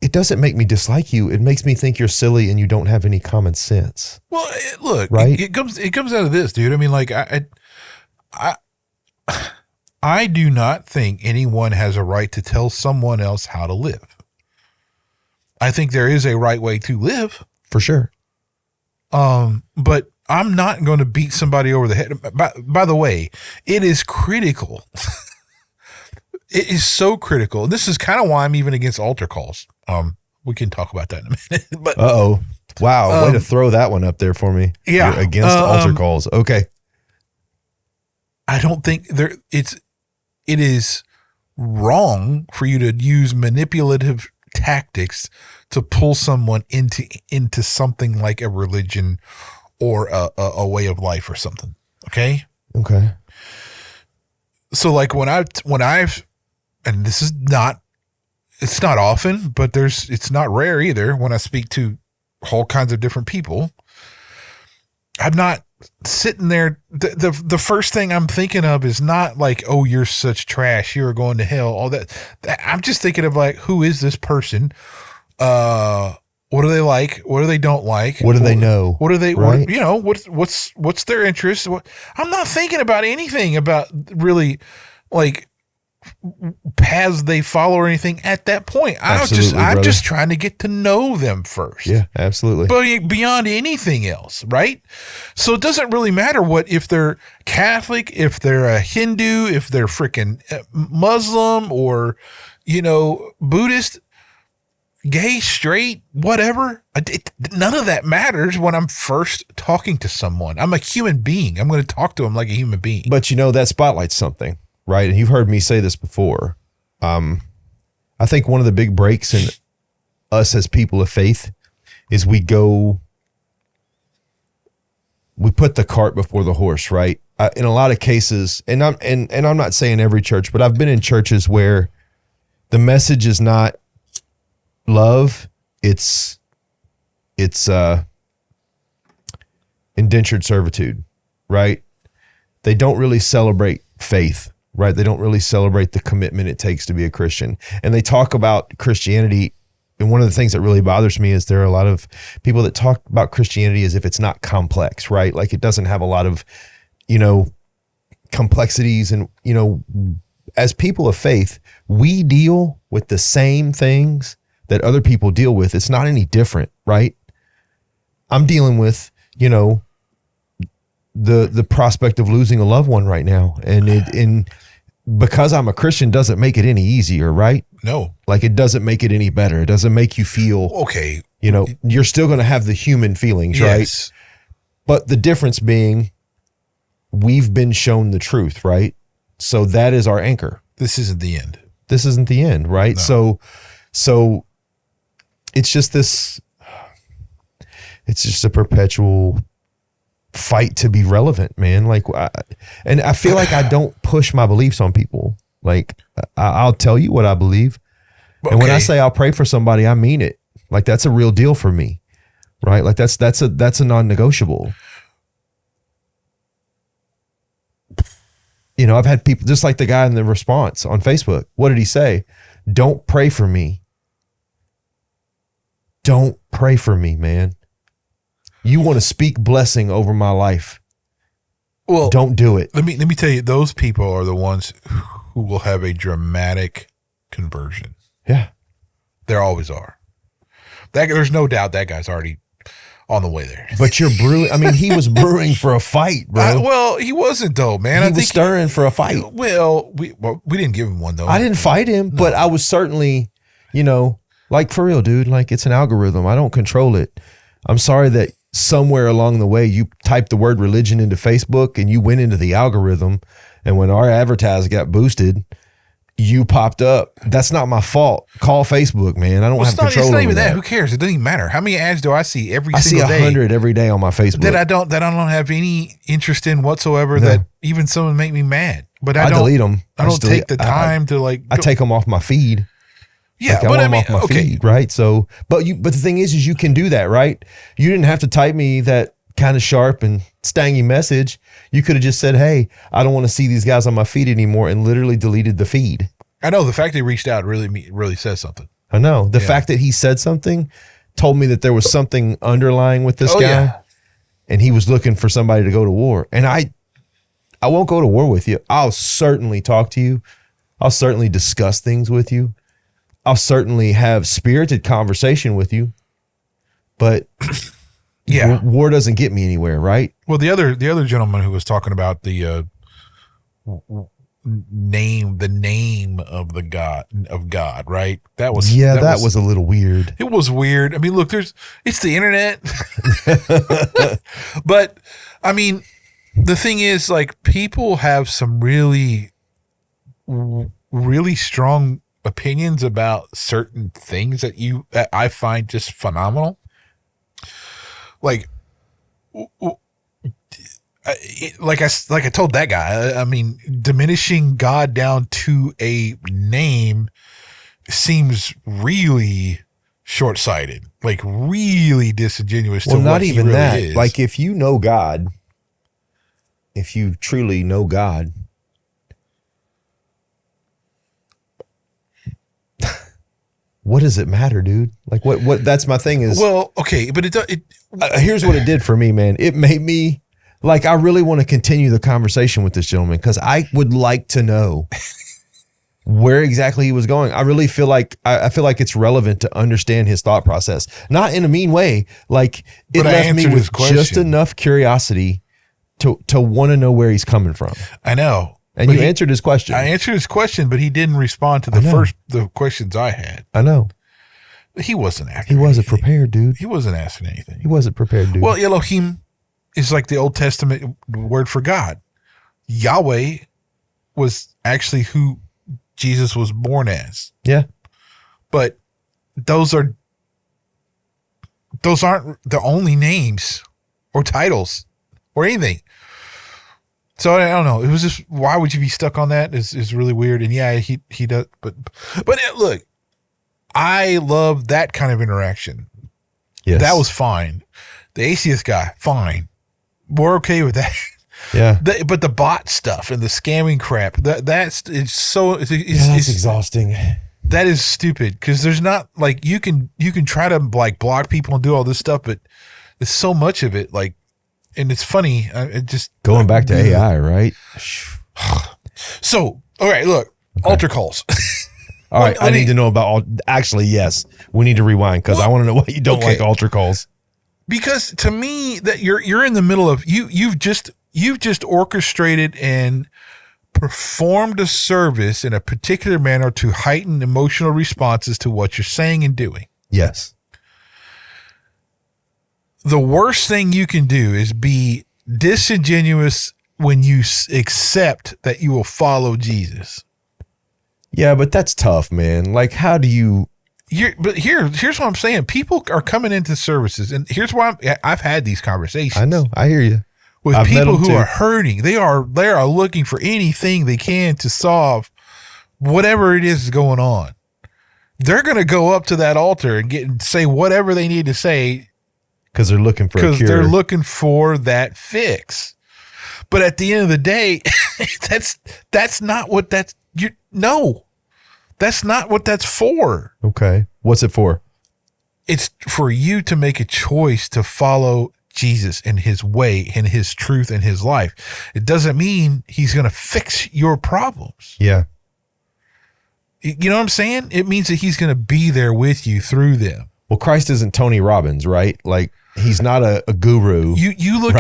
it doesn't make me dislike you. It makes me think you're silly and you don't have any common sense. Well, look, right? It comes out of this, dude. I mean, like, I do not think anyone has a right to tell someone else how to live. I think there is a right way to live. For sure. But I'm not going to beat somebody over the head. By the way, it is critical. It is so critical. This is kind of why I'm even against altar calls. We can talk about that in a minute. But wow, way to throw that one up there for me. Yeah, you're against altar calls. Okay, I don't think it is wrong for you to use manipulative tactics to pull someone into something like a religion or a way of life or something. Okay. So like when I've, and this is not, it's not often, but it's not rare either when I speak to all kinds of different people. I'm not sitting there. The first thing I'm thinking of is not like, oh, you're such trash, you're going to hell, all that. I'm just thinking of like, who is this person? What do they like? What do they don't like? What do they know? What do they, right? what's their interest? I'm not thinking about anything about really like paths they follow or anything at that point. I'm just trying to get to know them first. Yeah, absolutely. But beyond anything else, right? So it doesn't really matter if they're Catholic, if they're a Hindu, if they're freaking Muslim or, Buddhist, gay, straight, whatever. None of that matters when I'm first talking to someone. I'm a human being. I'm going to talk to them like a human being. But that spotlight's something. Right. And you've heard me say this before. I think one of the big breaks in us as people of faith is we put the cart before the horse, right? In a lot of cases, and I'm not saying every church, but I've been in churches where the message is not love. It's indentured servitude, right? They don't really celebrate faith. Right. They don't really celebrate the commitment it takes to be a Christian. And they talk about Christianity. And one of the things that really bothers me is there are a lot of people that talk about Christianity as if it's not complex, right? Like it doesn't have a lot of, complexities. And, as people of faith, we deal with the same things that other people deal with. It's not any different, right? I'm dealing with, the prospect of losing a loved one right now. And because I'm a Christian doesn't make it any easier, right? No. Like it doesn't make it any better. It doesn't make you feel okay. You're still going to have the human feelings, yes. Right? But the difference being we've been shown the truth, right? So that is our anchor. This isn't the end. This isn't the end, right? No. So it's just a perpetual fight to be relevant, man. Like, and I feel like I don't push my beliefs on people. Like, I'll tell you what I believe. Okay. And when I say I'll pray for somebody, I mean it. Like, that's a real deal for me, right? Like that's a non-negotiable. I've had people, just like the guy in the response on Facebook. What did he say? Don't pray for me. Don't pray for me, man. You want to speak blessing over my life. Well, don't do it. Let me tell you, those people are the ones who will have a dramatic conversion. Yeah. There always are. There's no doubt that guy's already on the way there. But you're brewing. I mean, he was brewing for a fight, bro. Well, he wasn't though, man. He was stirring for a fight. Well, we didn't give him one though. I didn't fight him, but I was certainly, like for real, dude. Like it's an algorithm. I don't control it. I'm sorry that somewhere along the way you typed the word religion into Facebook and you went into the algorithm, and when our advertise got boosted, you popped up. That's not my fault. Call Facebook, man. I don't have control over even that. Who cares? It doesn't even matter. How many ads do I see every I single day? I see 100 every day on my Facebook that I don't have any interest in whatsoever. No. That even someone make me mad. But I delete them. I don't take the time to like. I take them off my feed. Yeah, like, I want them off my feed, right? So, but the thing is you can do that, right? You didn't have to type me that kind of sharp and stangy message. You could have just said, "Hey, I don't want to see these guys on my feed anymore," and literally deleted the feed. I know the fact that he reached out really says something. I know the fact that he said something told me that there was something underlying with this guy, and he was looking for somebody to go to war. And I won't go to war with you. I'll certainly talk to you. I'll certainly discuss things with you. I'll certainly have spirited conversation with you. But war doesn't get me anywhere, right? Well, the other gentleman who was talking about the name of God, right? That was a little weird. It was weird. I mean, look, it's the internet. But I mean, the thing is, like, people have some really strong opinions about certain things that I find just phenomenal. Like I told that guy, I mean, diminishing God down to a name seems really short-sighted, like really disingenuous. Well, to not what even he really that. is. Like if you know God, if you truly know God, what does it matter, dude? Like what? That's my thing is. Well, okay, but here's what it did for me, man. It made me like, I really want to continue the conversation with this gentleman because I would like to know where exactly he was going. I really feel like I feel like it's relevant to understand his thought process, not in a mean way. Like it left me with just enough curiosity to want to know where he's coming from. I know. And you answered his question. I answered his question, but he didn't respond to the questions I had. I know. He wasn't asking. He wasn't prepared, dude. He wasn't asking anything. He wasn't prepared, dude. Well, Elohim is like the Old Testament word for God. Yahweh was actually who Jesus was born as. Yeah. But those aren't the only names or titles or anything. So I don't know. It was just, why would you be stuck on that? Is really weird. And yeah, he does. But look, I love that kind of interaction. Yes. That was fine. The atheist guy, fine. We're okay with that. Yeah. But the bot stuff and the scamming crap, that's exhausting. That is stupid, because there's not, like, you can try to like block people and do all this stuff, but there's so much of it, like. And it's funny. It just going back to AI, right? So, all right, look, altar calls. All right, I need to know about. Actually, yes, we need to rewind because I want to know why you don't like altar calls. Because to me, that you're in the middle of you've just orchestrated and performed a service in a particular manner to heighten emotional responses to what you're saying and doing. Yes. The worst thing you can do is be disingenuous when you accept that you will follow Jesus. Yeah, but that's tough, man. Like, how do you? But here's what I'm saying. People are coming into services, and here's why I've had these conversations. I know. I hear you. With people who are hurting. They are looking for anything they can to solve whatever it is going on. They're going to go up to that altar and say whatever they need to say. Because they're looking for a cure. Because they're looking for that fix. But at the end of the day, that's not what that's not what that's for. Okay. What's it for? It's for you to make a choice to follow Jesus and his way and his truth and his life. It doesn't mean he's going to fix your problems. Yeah. You know what I'm saying? It means that he's going to be there with you through them. Well, Christ isn't Tony Robbins, right? Like he's not a guru. You look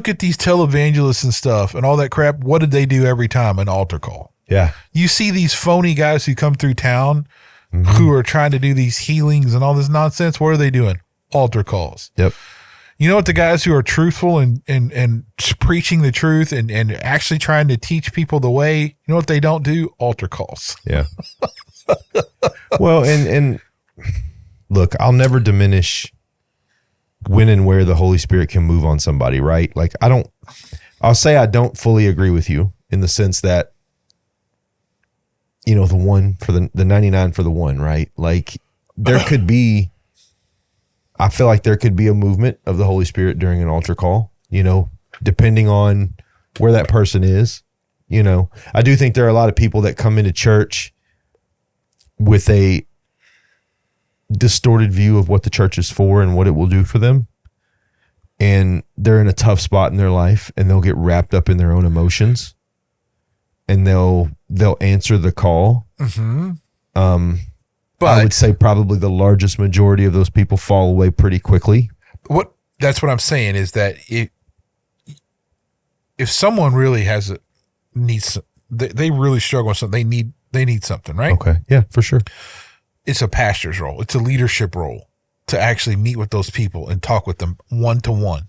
at these televangelists and stuff and all that crap. What did they do every time? An altar call. Yeah. You see these phony guys who come through town who are trying to do these healings and all this nonsense. What are they doing? Altar calls. Yep. You know what? The guys who are truthful and preaching the truth and actually trying to teach people the way, you know what they don't do? Altar calls. Yeah. Well, and look, I'll never diminish when and where the Holy Spirit can move on somebody, right? Like I'll say I don't fully agree with you in the sense that, you know, the one for the 99 for the one, right? Like there could be, I feel like there could be a movement of the Holy Spirit during an altar call, you know, depending on where that person is. You know, I do think there are a lot of people that come into church with a distorted view of what the church is for and what it will do for them. And they're in a tough spot in their life and they'll get wrapped up in their own emotions and they'll answer the call. But I would say probably the largest majority of those people fall away pretty quickly. That's what I'm saying is that if someone really they really struggle with something, they need something, right? Okay. Yeah, for sure. It's a pastor's role. It's a leadership role to actually meet with those people and talk with them one-to-one,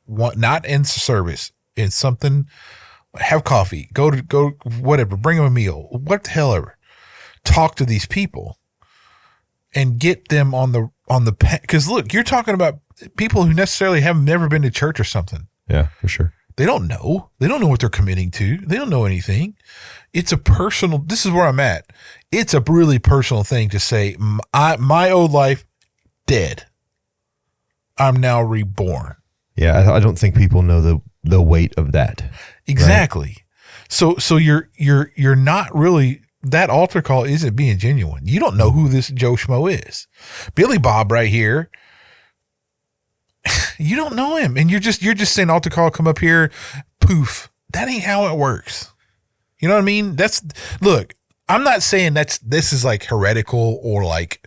not in service, in something, have coffee, go whatever, bring them a meal, what the hell ever. Talk to these people. And get them on the because look, you're talking about people who necessarily have never been to church or something. Yeah, for sure. They don't know what they're committing to. They don't know anything. It's a personal. This is where I'm at. It's a really personal thing to say. My old life dead. I'm now reborn. Yeah, I don't think people know the weight of that. Exactly. Right? So you're not really. That altar call isn't being genuine. You don't know who this Joe Schmo is. Billy Bob right here. You don't know him. And you're just saying altar call, come up here, poof. That ain't how it works. You know what I mean? Look, I'm not saying this is like heretical or like,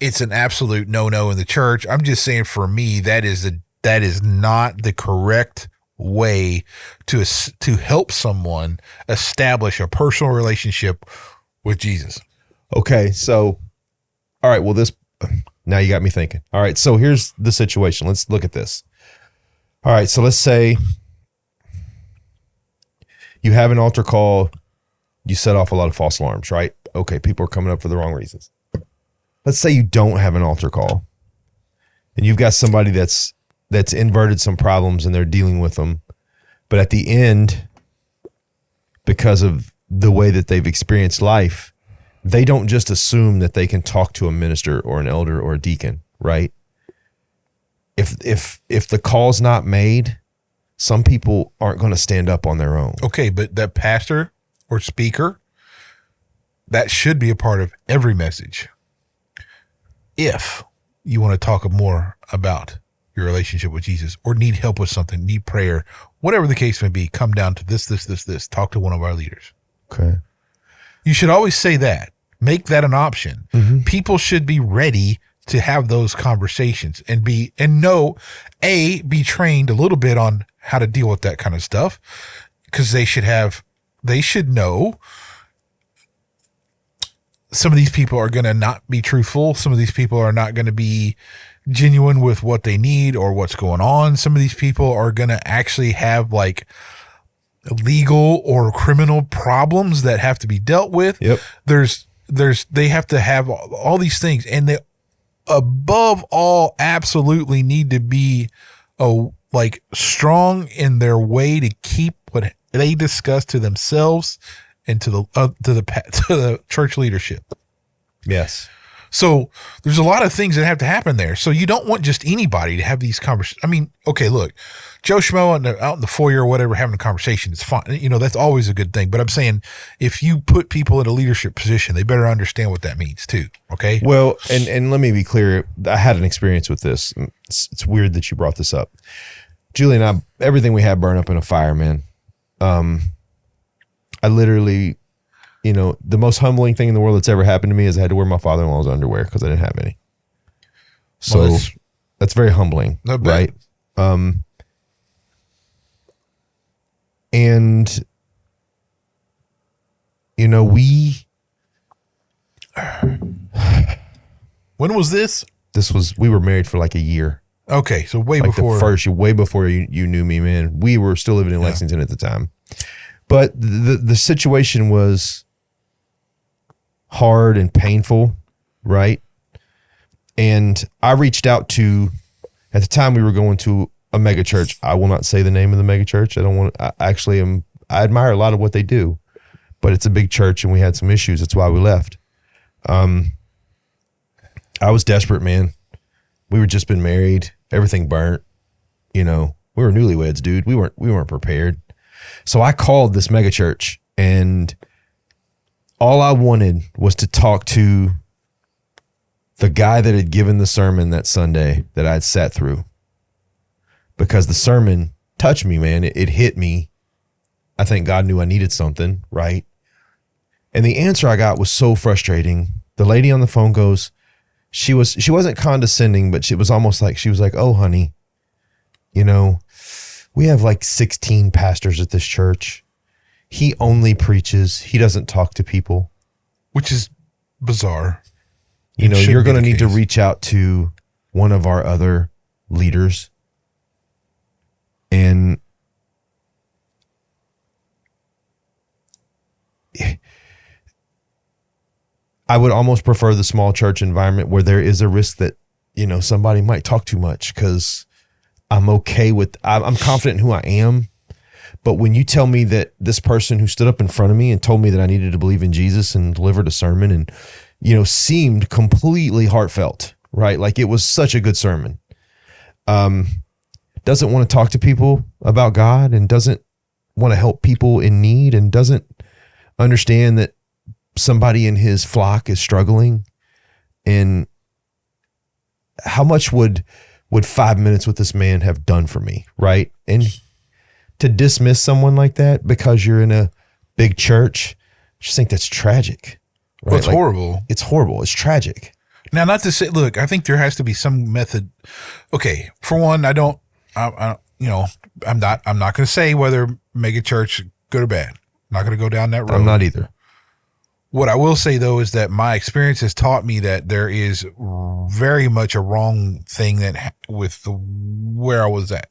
it's an absolute no in the church. I'm just saying for me, that is not the correct way to help someone establish a personal relationship with Jesus. Okay, so all right, well now you got me thinking. All right, so here's the situation. Let's look at this. All right, so let's say you have an altar call, you set off a lot of false alarms, right? Okay, people are coming up for the wrong reasons. Let's say you don't have an altar call and you've got somebody that's inverted some problems and they're dealing with them. But at the end, because of the way that they've experienced life, they don't just assume that they can talk to a minister or an elder or a deacon, right? If the call's not made, some people aren't going to stand up on their own. Okay, but that pastor or speaker, that should be a part of every message. If you want to talk more about your relationship with Jesus or need help with something, need prayer, whatever the case may be, come down to this, talk to one of our leaders. Okay. You should always say that. Make that an option. Mm-hmm. People should be ready to have those conversations and be trained a little bit on how to deal with that kind of stuff, because they should know some of these people are going to not be truthful. Some of these people are not going to be genuine with what they need or what's going on. Some of these people are going to actually have like legal or criminal problems that have to be dealt with. Yep. They have to have all these things, and they above all absolutely need to be strong in their way to keep what they discuss to themselves and to the church leadership. Yes. So there's a lot of things that have to happen there. So you don't want just anybody to have these conversations. I mean, okay, look, Joe Schmo out in the foyer or whatever having a conversation is fine. You know, that's always a good thing. But I'm saying if you put people in a leadership position, they better understand what that means too. Okay. Well, and let me be clear. I had an experience with this. It's weird that you brought this up. Julie and I, everything we had burned up in a fire, man. I literally the most humbling thing in the world that's ever happened to me is I had to wear my father-in-law's underwear because I didn't have any. So Well, that's very humbling, right? And when was this? We were married for like a year. Okay, so way like before. The first year, way before you knew me, man. We were still living in Lexington at the time. But the situation was hard and painful, right? And I reached out to, at the time we were going to a mega church. I will not say the name of the mega church. I admire a lot of what they do, but it's a big church and we had some issues. That's why we left. I was desperate, man. We were just been married. Everything burnt. We were newlyweds, dude. We weren't prepared. So I called this mega church and all I wanted was to talk to the guy that had given the sermon that Sunday that I'd sat through, because the sermon touched me, man. It hit me. I think God knew I needed something, right? And the answer I got was so frustrating. The lady on the phone goes, she wasn't condescending, but she was almost like, she was like, "Oh, honey, we have like 16 pastors at this church. He only preaches. He doesn't talk to people." Which is bizarre. You're going to need to reach out to one of our other leaders. And I would almost prefer the small church environment where there is a risk that, somebody might talk too much, because I'm confident in who I am. But when you tell me that this person who stood up in front of me and told me that I needed to believe in Jesus and delivered a sermon and, seemed completely heartfelt, right? Like it was such a good sermon. Doesn't want to talk to people about God and doesn't want to help people in need and doesn't understand that somebody in his flock is struggling. And how much would 5 minutes with this man have done for me, right? And to dismiss someone like that because you're in a big church, I just think that's tragic. Right? Well, it's horrible. It's horrible. It's tragic. Now, not to say, look, I think there has to be some method. Okay, for one, I'm not going to say whether mega church good or bad. I'm not going to go down that road. I'm not either. What I will say though is that my experience has taught me that there is very much a wrong thing where I was at,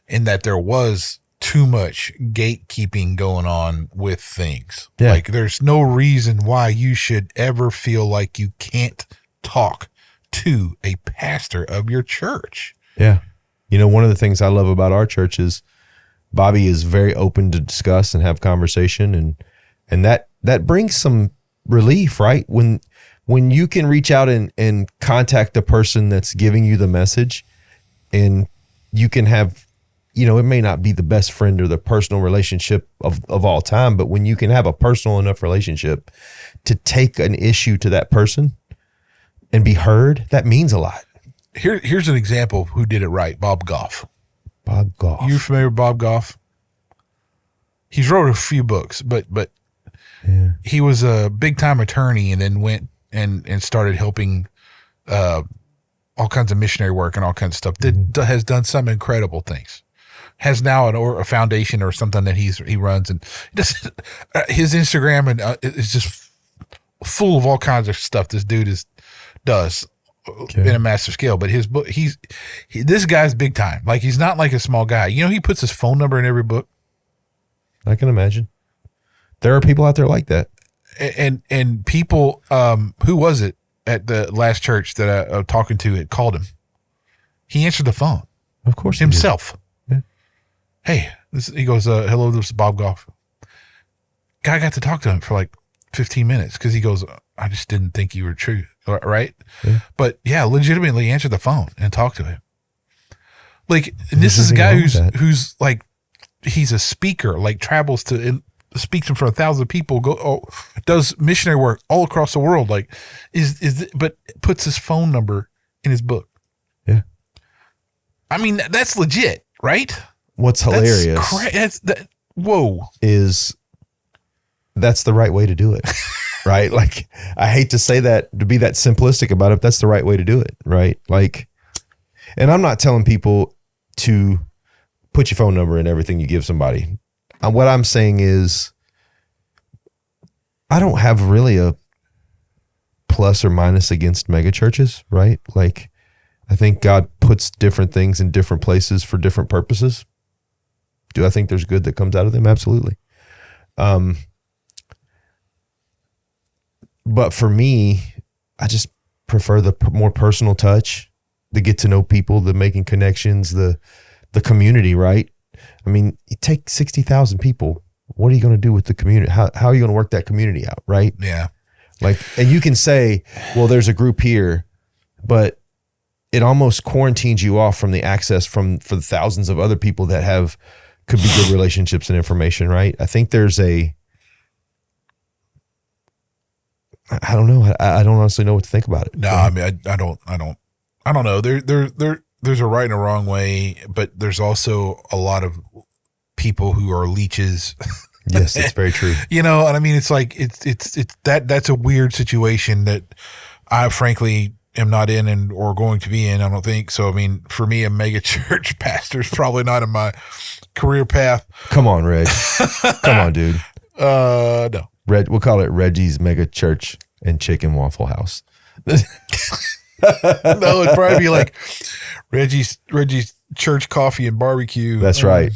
in that there was too much gatekeeping going on with things. Yeah. Like there's no reason why you should ever feel like you can't talk to a pastor of your church. Yeah. One of the things I love about our church is Bobby is very open to discuss and have conversation, and that brings some relief, right? When you can reach out and contact the person that's giving you the message, and you can have, it may not be the best friend or the personal relationship of all time, but when you can have a personal enough relationship to take an issue to that person and be heard, that means a lot. Here's an example of who did it right. Bob Goff. Bob Goff. You familiar with Bob Goff? He's wrote a few books, but yeah. He was a big time attorney and then went and started helping all kinds of missionary work and all kinds of stuff. That has done some incredible things. Has now a foundation or something that he runs, and his Instagram and is just full of all kinds of stuff this dude does in a massive scale. But his book, this guy's big time. Like he's not like a small guy. He puts his phone number in every book. I can imagine. There are people out there like that. And people, who was it at the last church that I'm talking to had called him? He answered the phone. Of course. Himself. Yeah. Hey, he goes, hello, this is Bob Goff. Guy got to talk to him for like 15 minutes because he goes, I just didn't think you were true. Right? Yeah. But yeah, legitimately answered the phone and talked to him. Like, and this is a guy who's like, he's a speaker, like travels to speaks in front of thousands of people, does missionary work all across the world. Like but puts his phone number in his book. Yeah. I mean, that's legit, right? What's hilarious whoa. is that's the right way to do it. Right? Like, I hate to say that, to be that simplistic about it, but that's the right way to do it. Right? Like, and I'm not telling people to put your phone number in everything you give somebody. What I'm saying is, I don't have really a plus or minus against mega churches, right? Like, I think God puts different things in different places for different purposes. Do I think there's good that comes out of them? Absolutely. But for me, I just prefer the more personal touch, the get to know people, the making connections, the community, right? I mean, you take 60,000 people. What are you going to do with the community? How are you going to work that community out, right? Yeah. Like, and you can say, well, there's a group here, but it almost quarantines you off from the access for the thousands of other people that could be good relationships and information, right? I think there's I don't know. I don't honestly know what to think about it. No, I mean, I don't know. There's a right and a wrong way, but there's also a lot of people who are leeches. Yes, that's very true. You know, and I mean, it's like, that's a weird situation that I frankly am not in or going to be in, I don't think. So, I mean, for me, a mega church pastor is probably not in my career path. Come on, Reg. Come on, dude. No. We'll call it Reggie's Mega Church and Chicken Waffle House. No, it'd probably be like Reggie's Church Coffee and Barbecue. That's right.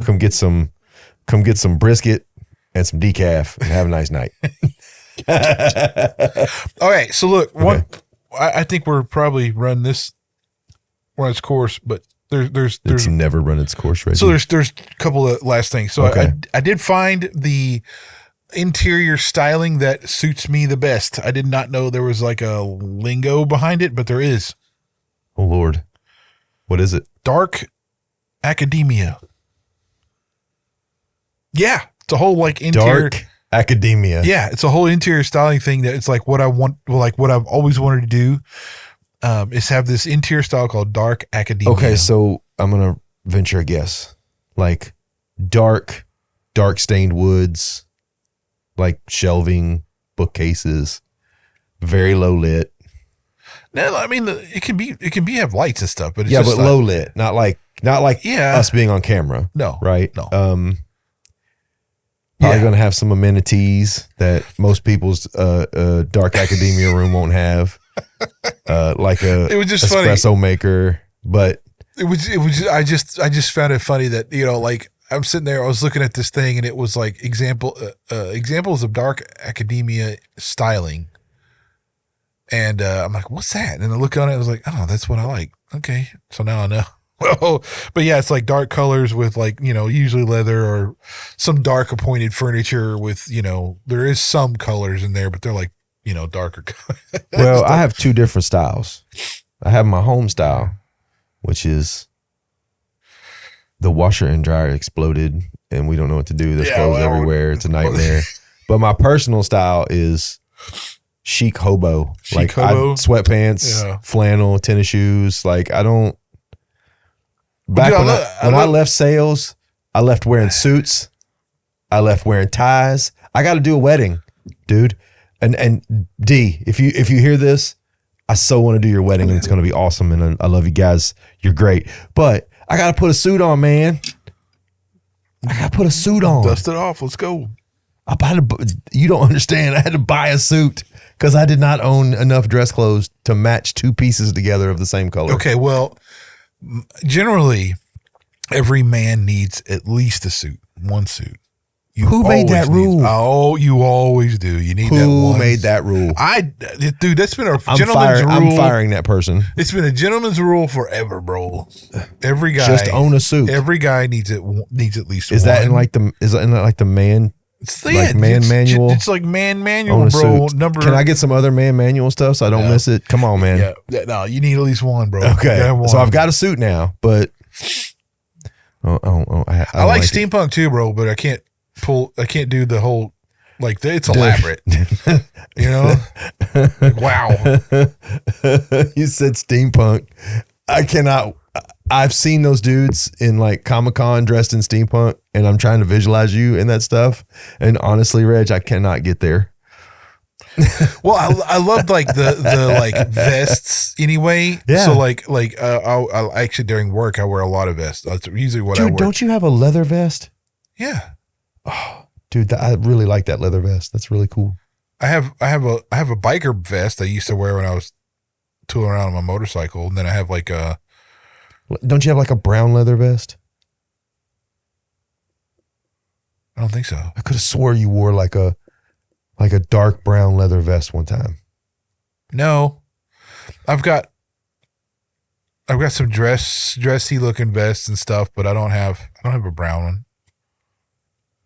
Come get some brisket and some decaf and have a nice night. All right. So look, I think we're probably run its course, but there's it's never run its course, Reggie. So there's a couple of last things. So okay. I did find the interior styling that suits me the best. I did not know there was like a lingo behind it, but there is. Oh Lord. What is it? Dark academia. Yeah. It's a whole like interior. Dark academia. Yeah. It's a whole interior styling thing that it's like what I want, like what I've always wanted to do is have this interior style called dark academia. Okay. So I'm going to venture a guess. Like dark stained woods, like shelving, bookcases, very low lit. No, I mean it can be have lights and stuff, but it's yeah, just but low lit, not like us being on camera. No, right? No. Probably going to have some amenities that most people's dark academia room won't have, like it was just espresso funny. maker. But it was. I just found it funny that like. I'm sitting there, I was looking at this thing and it was like examples of dark academia styling. And I'm like, what's that? And I look on it, I was like, oh, that's what I like. Okay. So now I know. Well, but yeah, it's like dark colors with like, usually leather or some dark appointed furniture with, there is some colors in there, but they're like, darker colors. Well, I have two different styles. I have my home style, which is the washer and dryer exploded and we don't know what to do. There's clothes everywhere. It's a nightmare. But my personal style is chic hobo. Sweatpants, flannel, tennis shoes. Like I don't. Back when I left sales, I left wearing suits. I left wearing ties. I got to do a wedding, dude. And D, if you hear this, I so want to do your wedding and it's going to be awesome. And I love you guys. You're great. But I got to put a suit on, man. I got to put a suit on. Dust it off. Let's go. You don't understand. I had to buy a suit because I did not own enough dress clothes to match two pieces together of the same color. Okay, well, generally, every man needs at least a suit, one suit. Who made that rule? Oh, you always do. You need that one. Who made that rule? Dude, that's been a gentleman's rule. I'm firing that person. It's been a gentleman's rule forever, bro. Every guy just own a suit. Every guy needs at least. Is one. that in like the man? It's man manual. It's like man manual, bro. Can I get some other man manual stuff so I don't miss it? Come on, man. Yeah, no, you need at least one, bro. Okay, so I've got a suit now, but I like steampunk too, bro. But I can't do the whole it's elaborate. Like, wow. You said steampunk. I cannot I've seen those dudes in like Comic-Con dressed in steampunk, and I'm trying to visualize you in that stuff. And honestly, Reg, I cannot get there. Well, I love like the like vests anyway. Yeah. So I'll actually during work I wear a lot of vests. That's usually what I Dude, wear. don't you have a leather vest? Yeah. Oh, dude, I really like that leather vest. That's really cool. I have a biker vest I used to wear when I was tooling around on my motorcycle, and then I have like a. Don't you have like a brown leather vest? I don't think so. I could have swore you wore like a dark brown leather vest one time. No, I've got some dressy looking vests and stuff, but I don't have a brown one.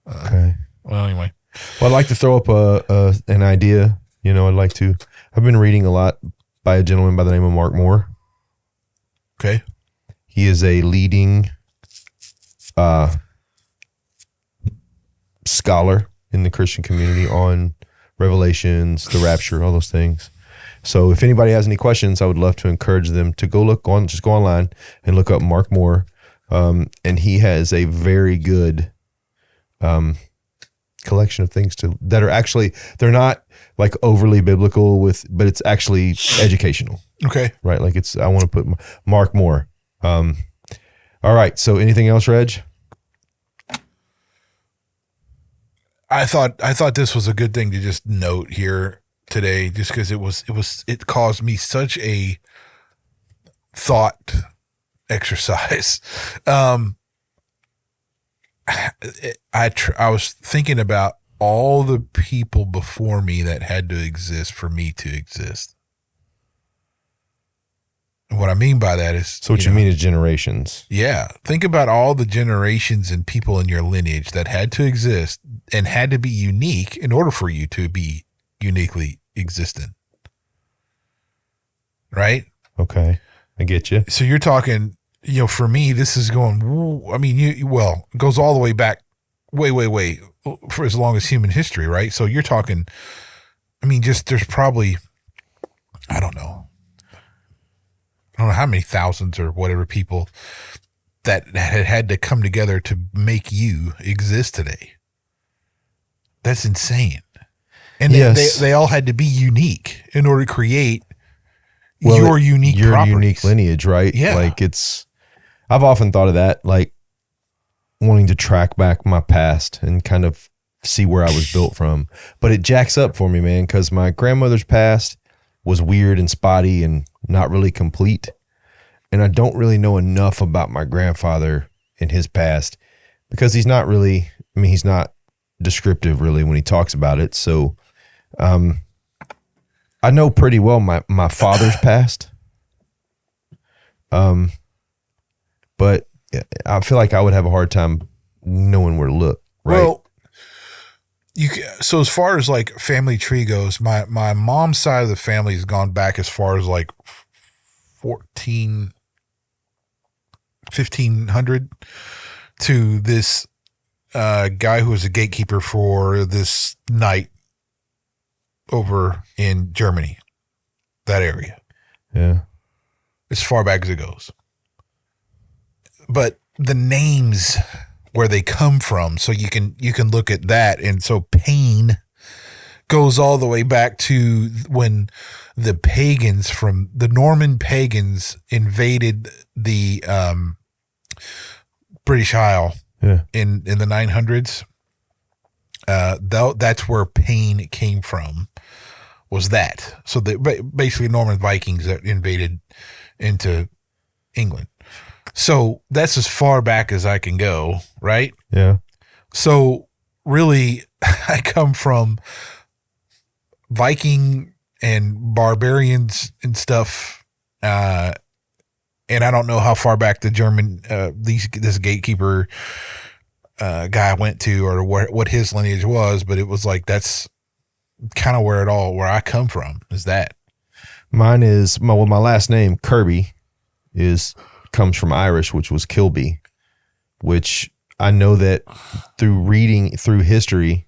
Okay. Well, anyway. Well, I'd like to throw up an idea. I've been reading a lot by a gentleman by the name of Mark Moore. Okay. He is a leading scholar in the Christian community on Revelations, the rapture, all those things. So if anybody has any questions, I would love to encourage them to go online and look up Mark Moore. And he has a very good collection of things that are actually, they're not like overly biblical but it's actually educational. Okay. Right. Like I want to put Mark Moore. All right. So anything else, Reg? I thought this was a good thing to just note here today, just because it caused me such a thought exercise. I was thinking about all the people before me that had to exist for me to exist. And what I mean by that is... So what you mean is generations. Yeah. Think about all the generations and people in your lineage that had to exist and had to be unique in order for you to be uniquely existent. Right? Okay. I get you. So you're talking, for me, this is going, I mean, it goes all the way back, way, for as long as human history, right? So you're talking, I mean, there's probably, I don't know how many thousands or whatever people that had to come together to make you exist today. That's insane. And yes. they all had to be unique in order to create your unique lineage, right? Yeah. Like I've often thought of that, like wanting to track back my past and kind of see where I was built from. But it jacks up for me, man, because my grandmother's past was weird and spotty and not really complete. And I don't really know enough about my grandfather and his past because he's not descriptive really when he talks about it. So I know pretty well my father's past. But I feel like I would have a hard time knowing where to look. Right? Well, so as far as like family tree goes, my mom's side of the family has gone back as far as like 1500 to this guy who was a gatekeeper for this night over in Germany, that area. Yeah. As far back as it goes. But the names where they come from, so you can look at that. And so pain goes all the way back to when the pagans from the Norman pagans invaded the British Isle in the 900s. That's where pain came from, was that. So basically Norman Vikings that invaded into England. So that's as far back as I can go, right? Yeah. So really, I come from Viking and barbarians and stuff, and I don't know how far back the German this gatekeeper guy went to or what his lineage was, but it was like that's kind of where I come from is that. Mine is my last name Kirby comes from Irish, which was Kilby, which I know that through reading through history,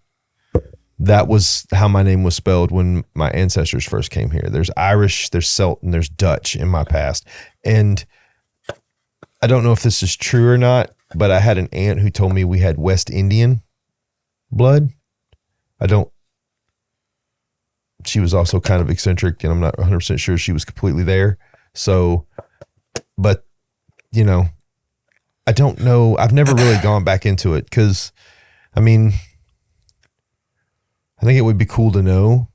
that was how my name was spelled when my ancestors first came here. There's Irish, there's Celt, and there's Dutch in my past. And I don't know if this is true or not, but I had an aunt who told me we had West Indian blood. She was also kind of eccentric, and I'm not 100% sure she was completely there. So, but, you know, I don't know. I've never really gone back into it because, I mean, I think it would be cool to know,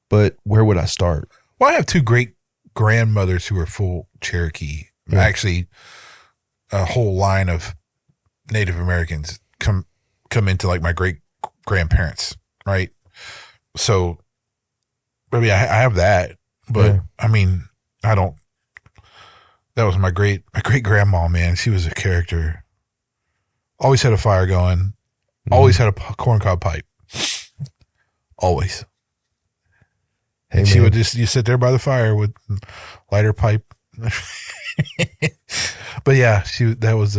but where would I start? Well, I have two great grandmothers who are full Cherokee. Yeah. Actually, a whole line of Native Americans come into like my great grandparents, right? So, I mean, I have that, but I mean, I don't. That was my great grandma, man. She was a character. Always had a fire going. Always had a corncob pipe. Always. Hey, and she would you sit there by the fire with lighter pipe. But yeah, that was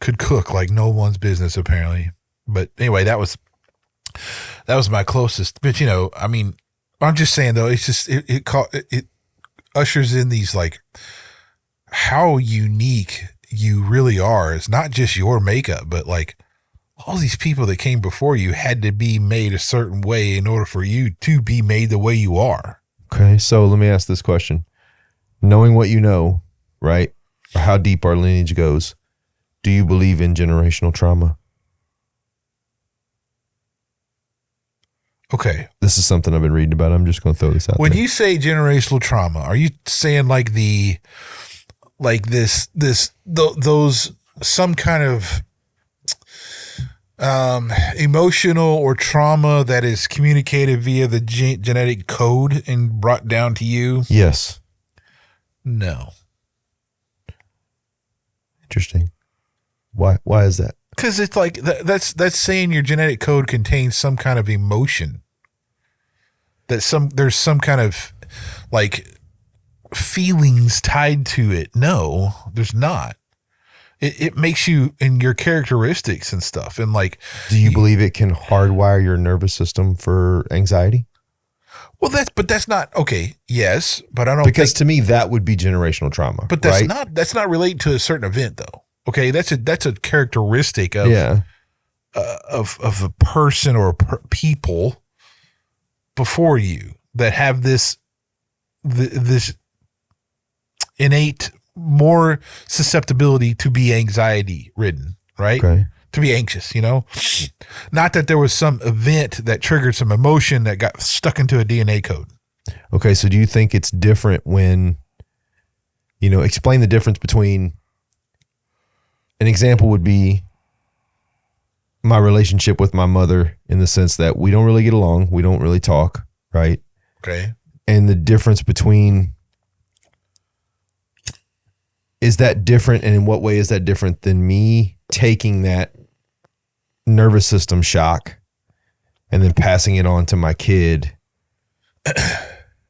could cook like no one's business apparently. But anyway, that was my closest. But you know, I mean, I'm just saying though, it's just it ushers in these like how unique you really are. It's not just your makeup, but like all these people that came before you had to be made a certain way in order for you to be made the way you are. Okay, so let me ask this question. Knowing what you know, right, or how deep our lineage goes, do you believe in generational trauma? Okay. This is something I've been reading about. I'm just going to throw this out there. When you say generational trauma, are you saying like those some kind of emotional or trauma that is communicated via the genetic code and brought down to you? Yes. No. Interesting. Why is that? Because it's like that's saying your genetic code contains some kind of emotion. There's some kind of like feelings tied to it. No, there's not. It makes you in your characteristics and stuff. And like, do you believe it can hardwire your nervous system for anxiety? Well, that's not okay. Yes, but I don't because to me that would be generational trauma. But that's not related to a certain event though. Okay, that's a characteristic of of a person or people before you that have this innate more susceptibility to be anxiety ridden, right? Okay. To be anxious, you know? Not that there was some event that triggered some emotion that got stuck into a DNA code. Okay, so do you think it's different when, explain the difference between, an example would be my relationship with my mother in the sense that we don't really get along, we don't really talk, right? Okay. And the difference between, is that different, and in what way is that different than me taking that nervous system shock and then passing it on to my kid?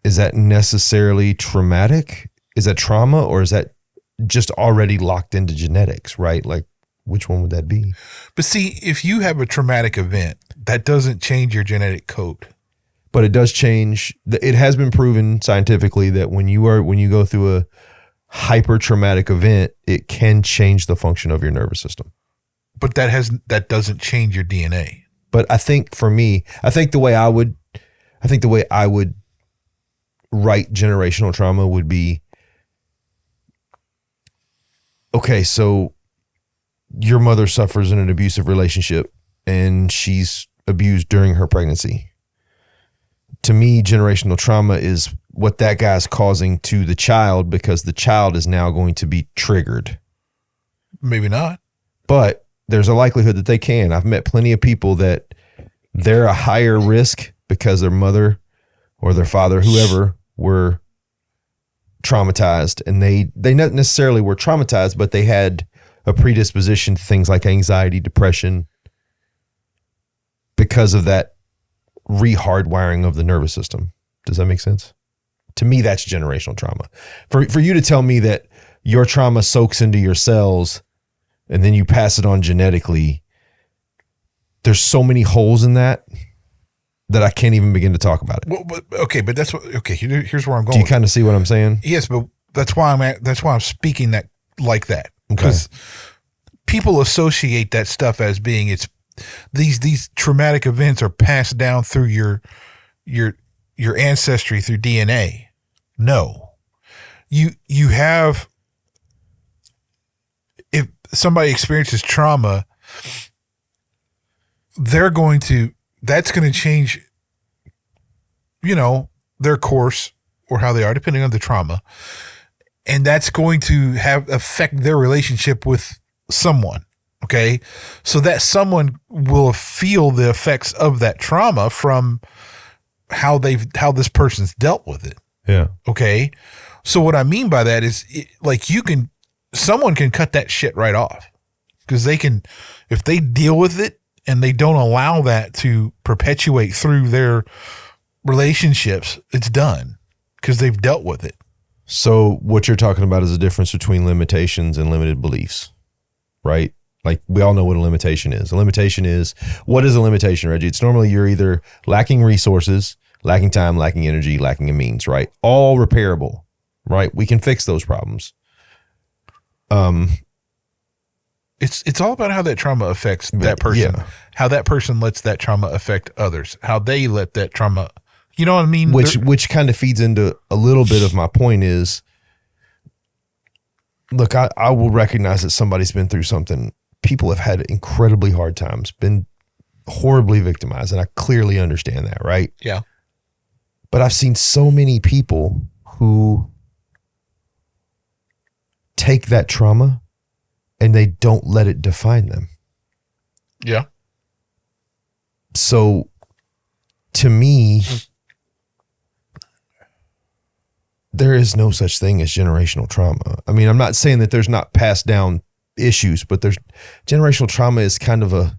Is that necessarily traumatic? Is that trauma, or is that just already locked into genetics, right? Like, which one would that be? But see, if you have a traumatic event, that doesn't change your genetic code. But it does change. It has been proven scientifically that when you go through a hyper traumatic event, it can change the function of your nervous system. But that doesn't change your DNA. But I think for me, the way I would write generational trauma would be, okay, so your mother suffers in an abusive relationship and she's abused during her pregnancy. To me, generational trauma is what that guy's causing to the child because the child is now going to be triggered. Maybe not. But there's a likelihood that they can. I've met plenty of people that they're a higher risk because their mother or their father, whoever, were traumatized, and they not necessarily were traumatized, but they had a predisposition to things like anxiety, depression, because of that re-hardwiring of the nervous system. Does that make sense? To me, that's generational trauma. For you to tell me that your trauma soaks into your cells and then you pass it on genetically, there's so many holes in that I can't even begin to talk about it. Well, but that's what. Okay, here's where I'm going. Do you kind of see what I'm saying? Yes, but that's why I'm speaking that like that. because people associate that stuff as being these traumatic events are passed down through your ancestry through DNA. No, you have, if somebody experiences trauma, that's going to change, their course or how they are, depending on the trauma. And that's going to affect their relationship with someone. Okay. So that someone will feel the effects of that trauma from how this person's dealt with it. Yeah. Okay. So what I mean by that is someone can cut that shit right off, because if they deal with it and they don't allow that to perpetuate through their relationships, it's done because they've dealt with it. So what you're talking about is the difference between limitations and limited beliefs, right? Like, we all know what a limitation is. What is a limitation, Reggie? It's normally you're either lacking resources, lacking time, lacking energy, lacking a means, right? All repairable, right? We can fix those problems. It's all about how that trauma affects that person, how that person lets that trauma affect others, how they let that trauma, you know what I mean? Which kind of feeds into a little bit of my point is, look, I will recognize that somebody's been through something. People have had incredibly hard times, been horribly victimized, and I clearly understand that, right? Yeah. But I've seen so many people who take that trauma and they don't let it define them. Yeah. So to me, there is no such thing as generational trauma. I mean, I'm not saying that there's not passed down issues, but generational trauma is kind of a,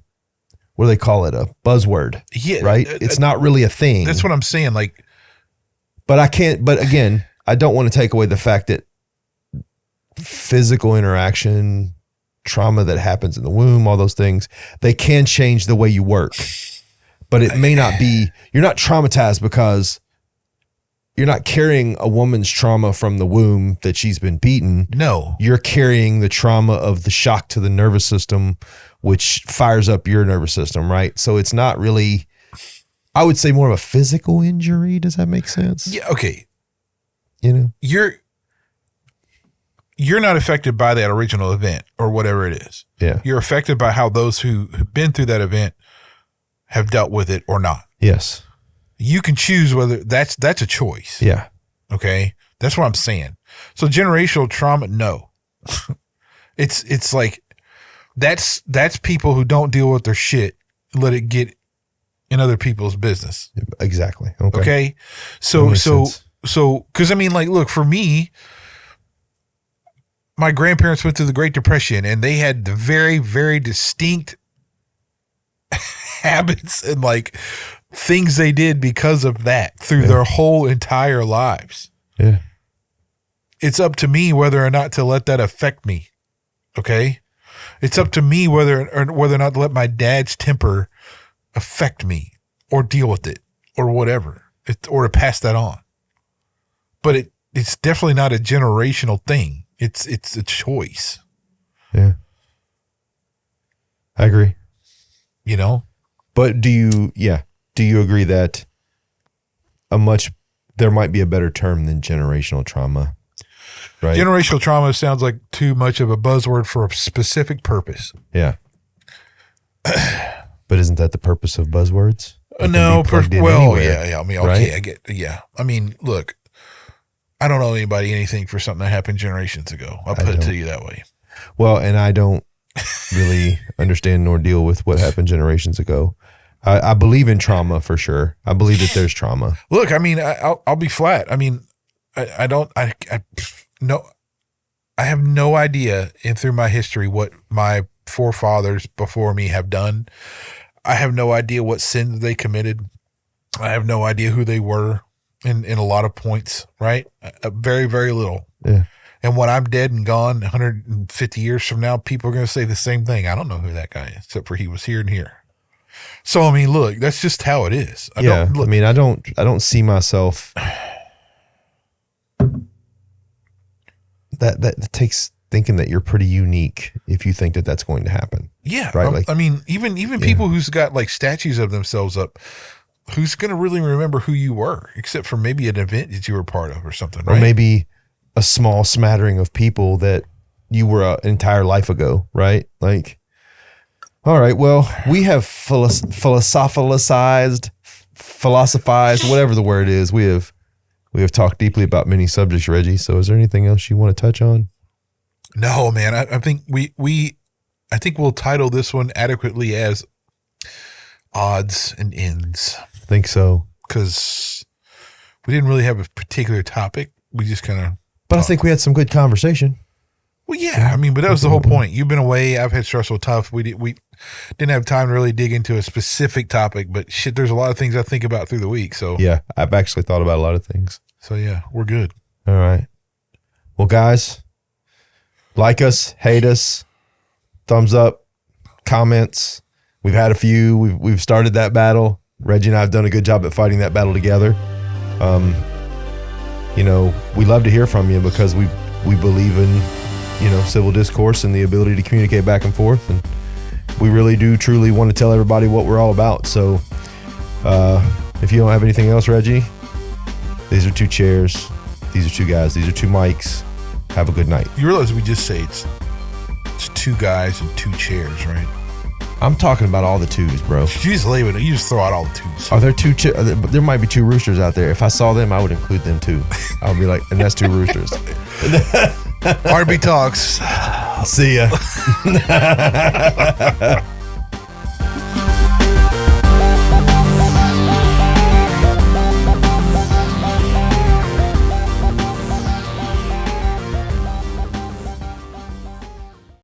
what do they call it? A buzzword, right? It's not really a thing. That's what I'm saying. Like, but again, I don't want to take away the fact that physical interaction, trauma that happens in the womb, all those things, they can change the way you work, but it may not be, you're not traumatized because you're not carrying a woman's trauma from the womb that she's been beaten. No, you're carrying the trauma of the shock to the nervous system, which fires up your nervous system, right? So it's not really, I would say, more of a physical injury. Does that make sense? Yeah. Okay. You're not affected by that original event or whatever it is. Yeah. You're affected by how those who've been through that event have dealt with it or not. Yes. You can choose whether that's a choice. Yeah. Okay. That's what I'm saying. So generational trauma, no. It's like that's people who don't deal with their shit, let it get in other people's business. Exactly. Okay. So because I mean, like, look, for me, my grandparents went through the Great Depression and they had the very, very distinct habits and like things they did because of that through their whole entire lives. Yeah. It's up to me whether or not to let that affect me. Okay. It's up to me whether or not to let my dad's temper affect me or deal with it or whatever, or to pass that on. But it's definitely not a generational thing. It's a choice. Yeah. I agree. But do you agree that there might be a better term than generational trauma? Right? Generational trauma sounds like too much of a buzzword for a specific purpose. Yeah. But isn't that the purpose of buzzwords? No. Anywhere, yeah. I mean, okay, right? I get, yeah. I mean, look, I don't owe anybody anything for something that happened generations ago. I'll put it to you that way. Well, and I don't really understand nor deal with what happened generations ago. I believe in trauma for sure. I believe that there's trauma. Look, I mean, I'll be flat. I mean, I have no idea through my history what my forefathers before me have done. I have no idea what sins they committed. I have no idea who they were in a lot of points, right? Very, very little. Yeah. And when I'm dead and gone 150 years from now, people are going to say the same thing. I don't know who that guy is, except for he was here and here. So, I mean, look, that's just how it is. I don't see myself. That takes thinking that you're pretty unique if you think that that's going to happen. Yeah. Right. Like, I mean, even people who's got like statues of themselves up, who's going to really remember who you were, except for maybe an event that you were part of or something, right? Or maybe a small smattering of people that you were an entire life ago, right? Like, all right, well, we have philosophized, whatever the word is. We have talked deeply about many subjects, Reggie. So is there anything else you want to touch on? No, man. I think I think we'll title this one adequately as Odds and Ends. I think so. Because we didn't really have a particular topic. We just kind of. But I think we had some good conversation. Well, yeah. I mean, but that was the whole point. You've been away. I've had stressful tough. We didn't have time to really dig into a specific topic, but shit, there's a lot of things I think about through the week. So yeah, I've actually thought about a lot of things. So yeah, we're good. All right. Well, guys, like us, hate us, thumbs up, comments. We've had a few. We've started that battle. Reggie and I have done a good job at fighting that battle together. You know, we love to hear from you because we believe in, you know, civil discourse and the ability to communicate back and forth. And we really do truly want to tell everybody what we're all about. So if you don't have anything else, Reggie, these are 2 chairs. These are 2 guys. These are 2 mics. Have a good night. You realize we just say it's 2 guys and 2 chairs, right? I'm talking about all the 2s, bro. You just leave it. You just throw out all the 2s. Are there 2? There might be 2 roosters out there. If I saw them, I would include them too. I'll be like, and that's 2 roosters. RB Talks. I'll see ya.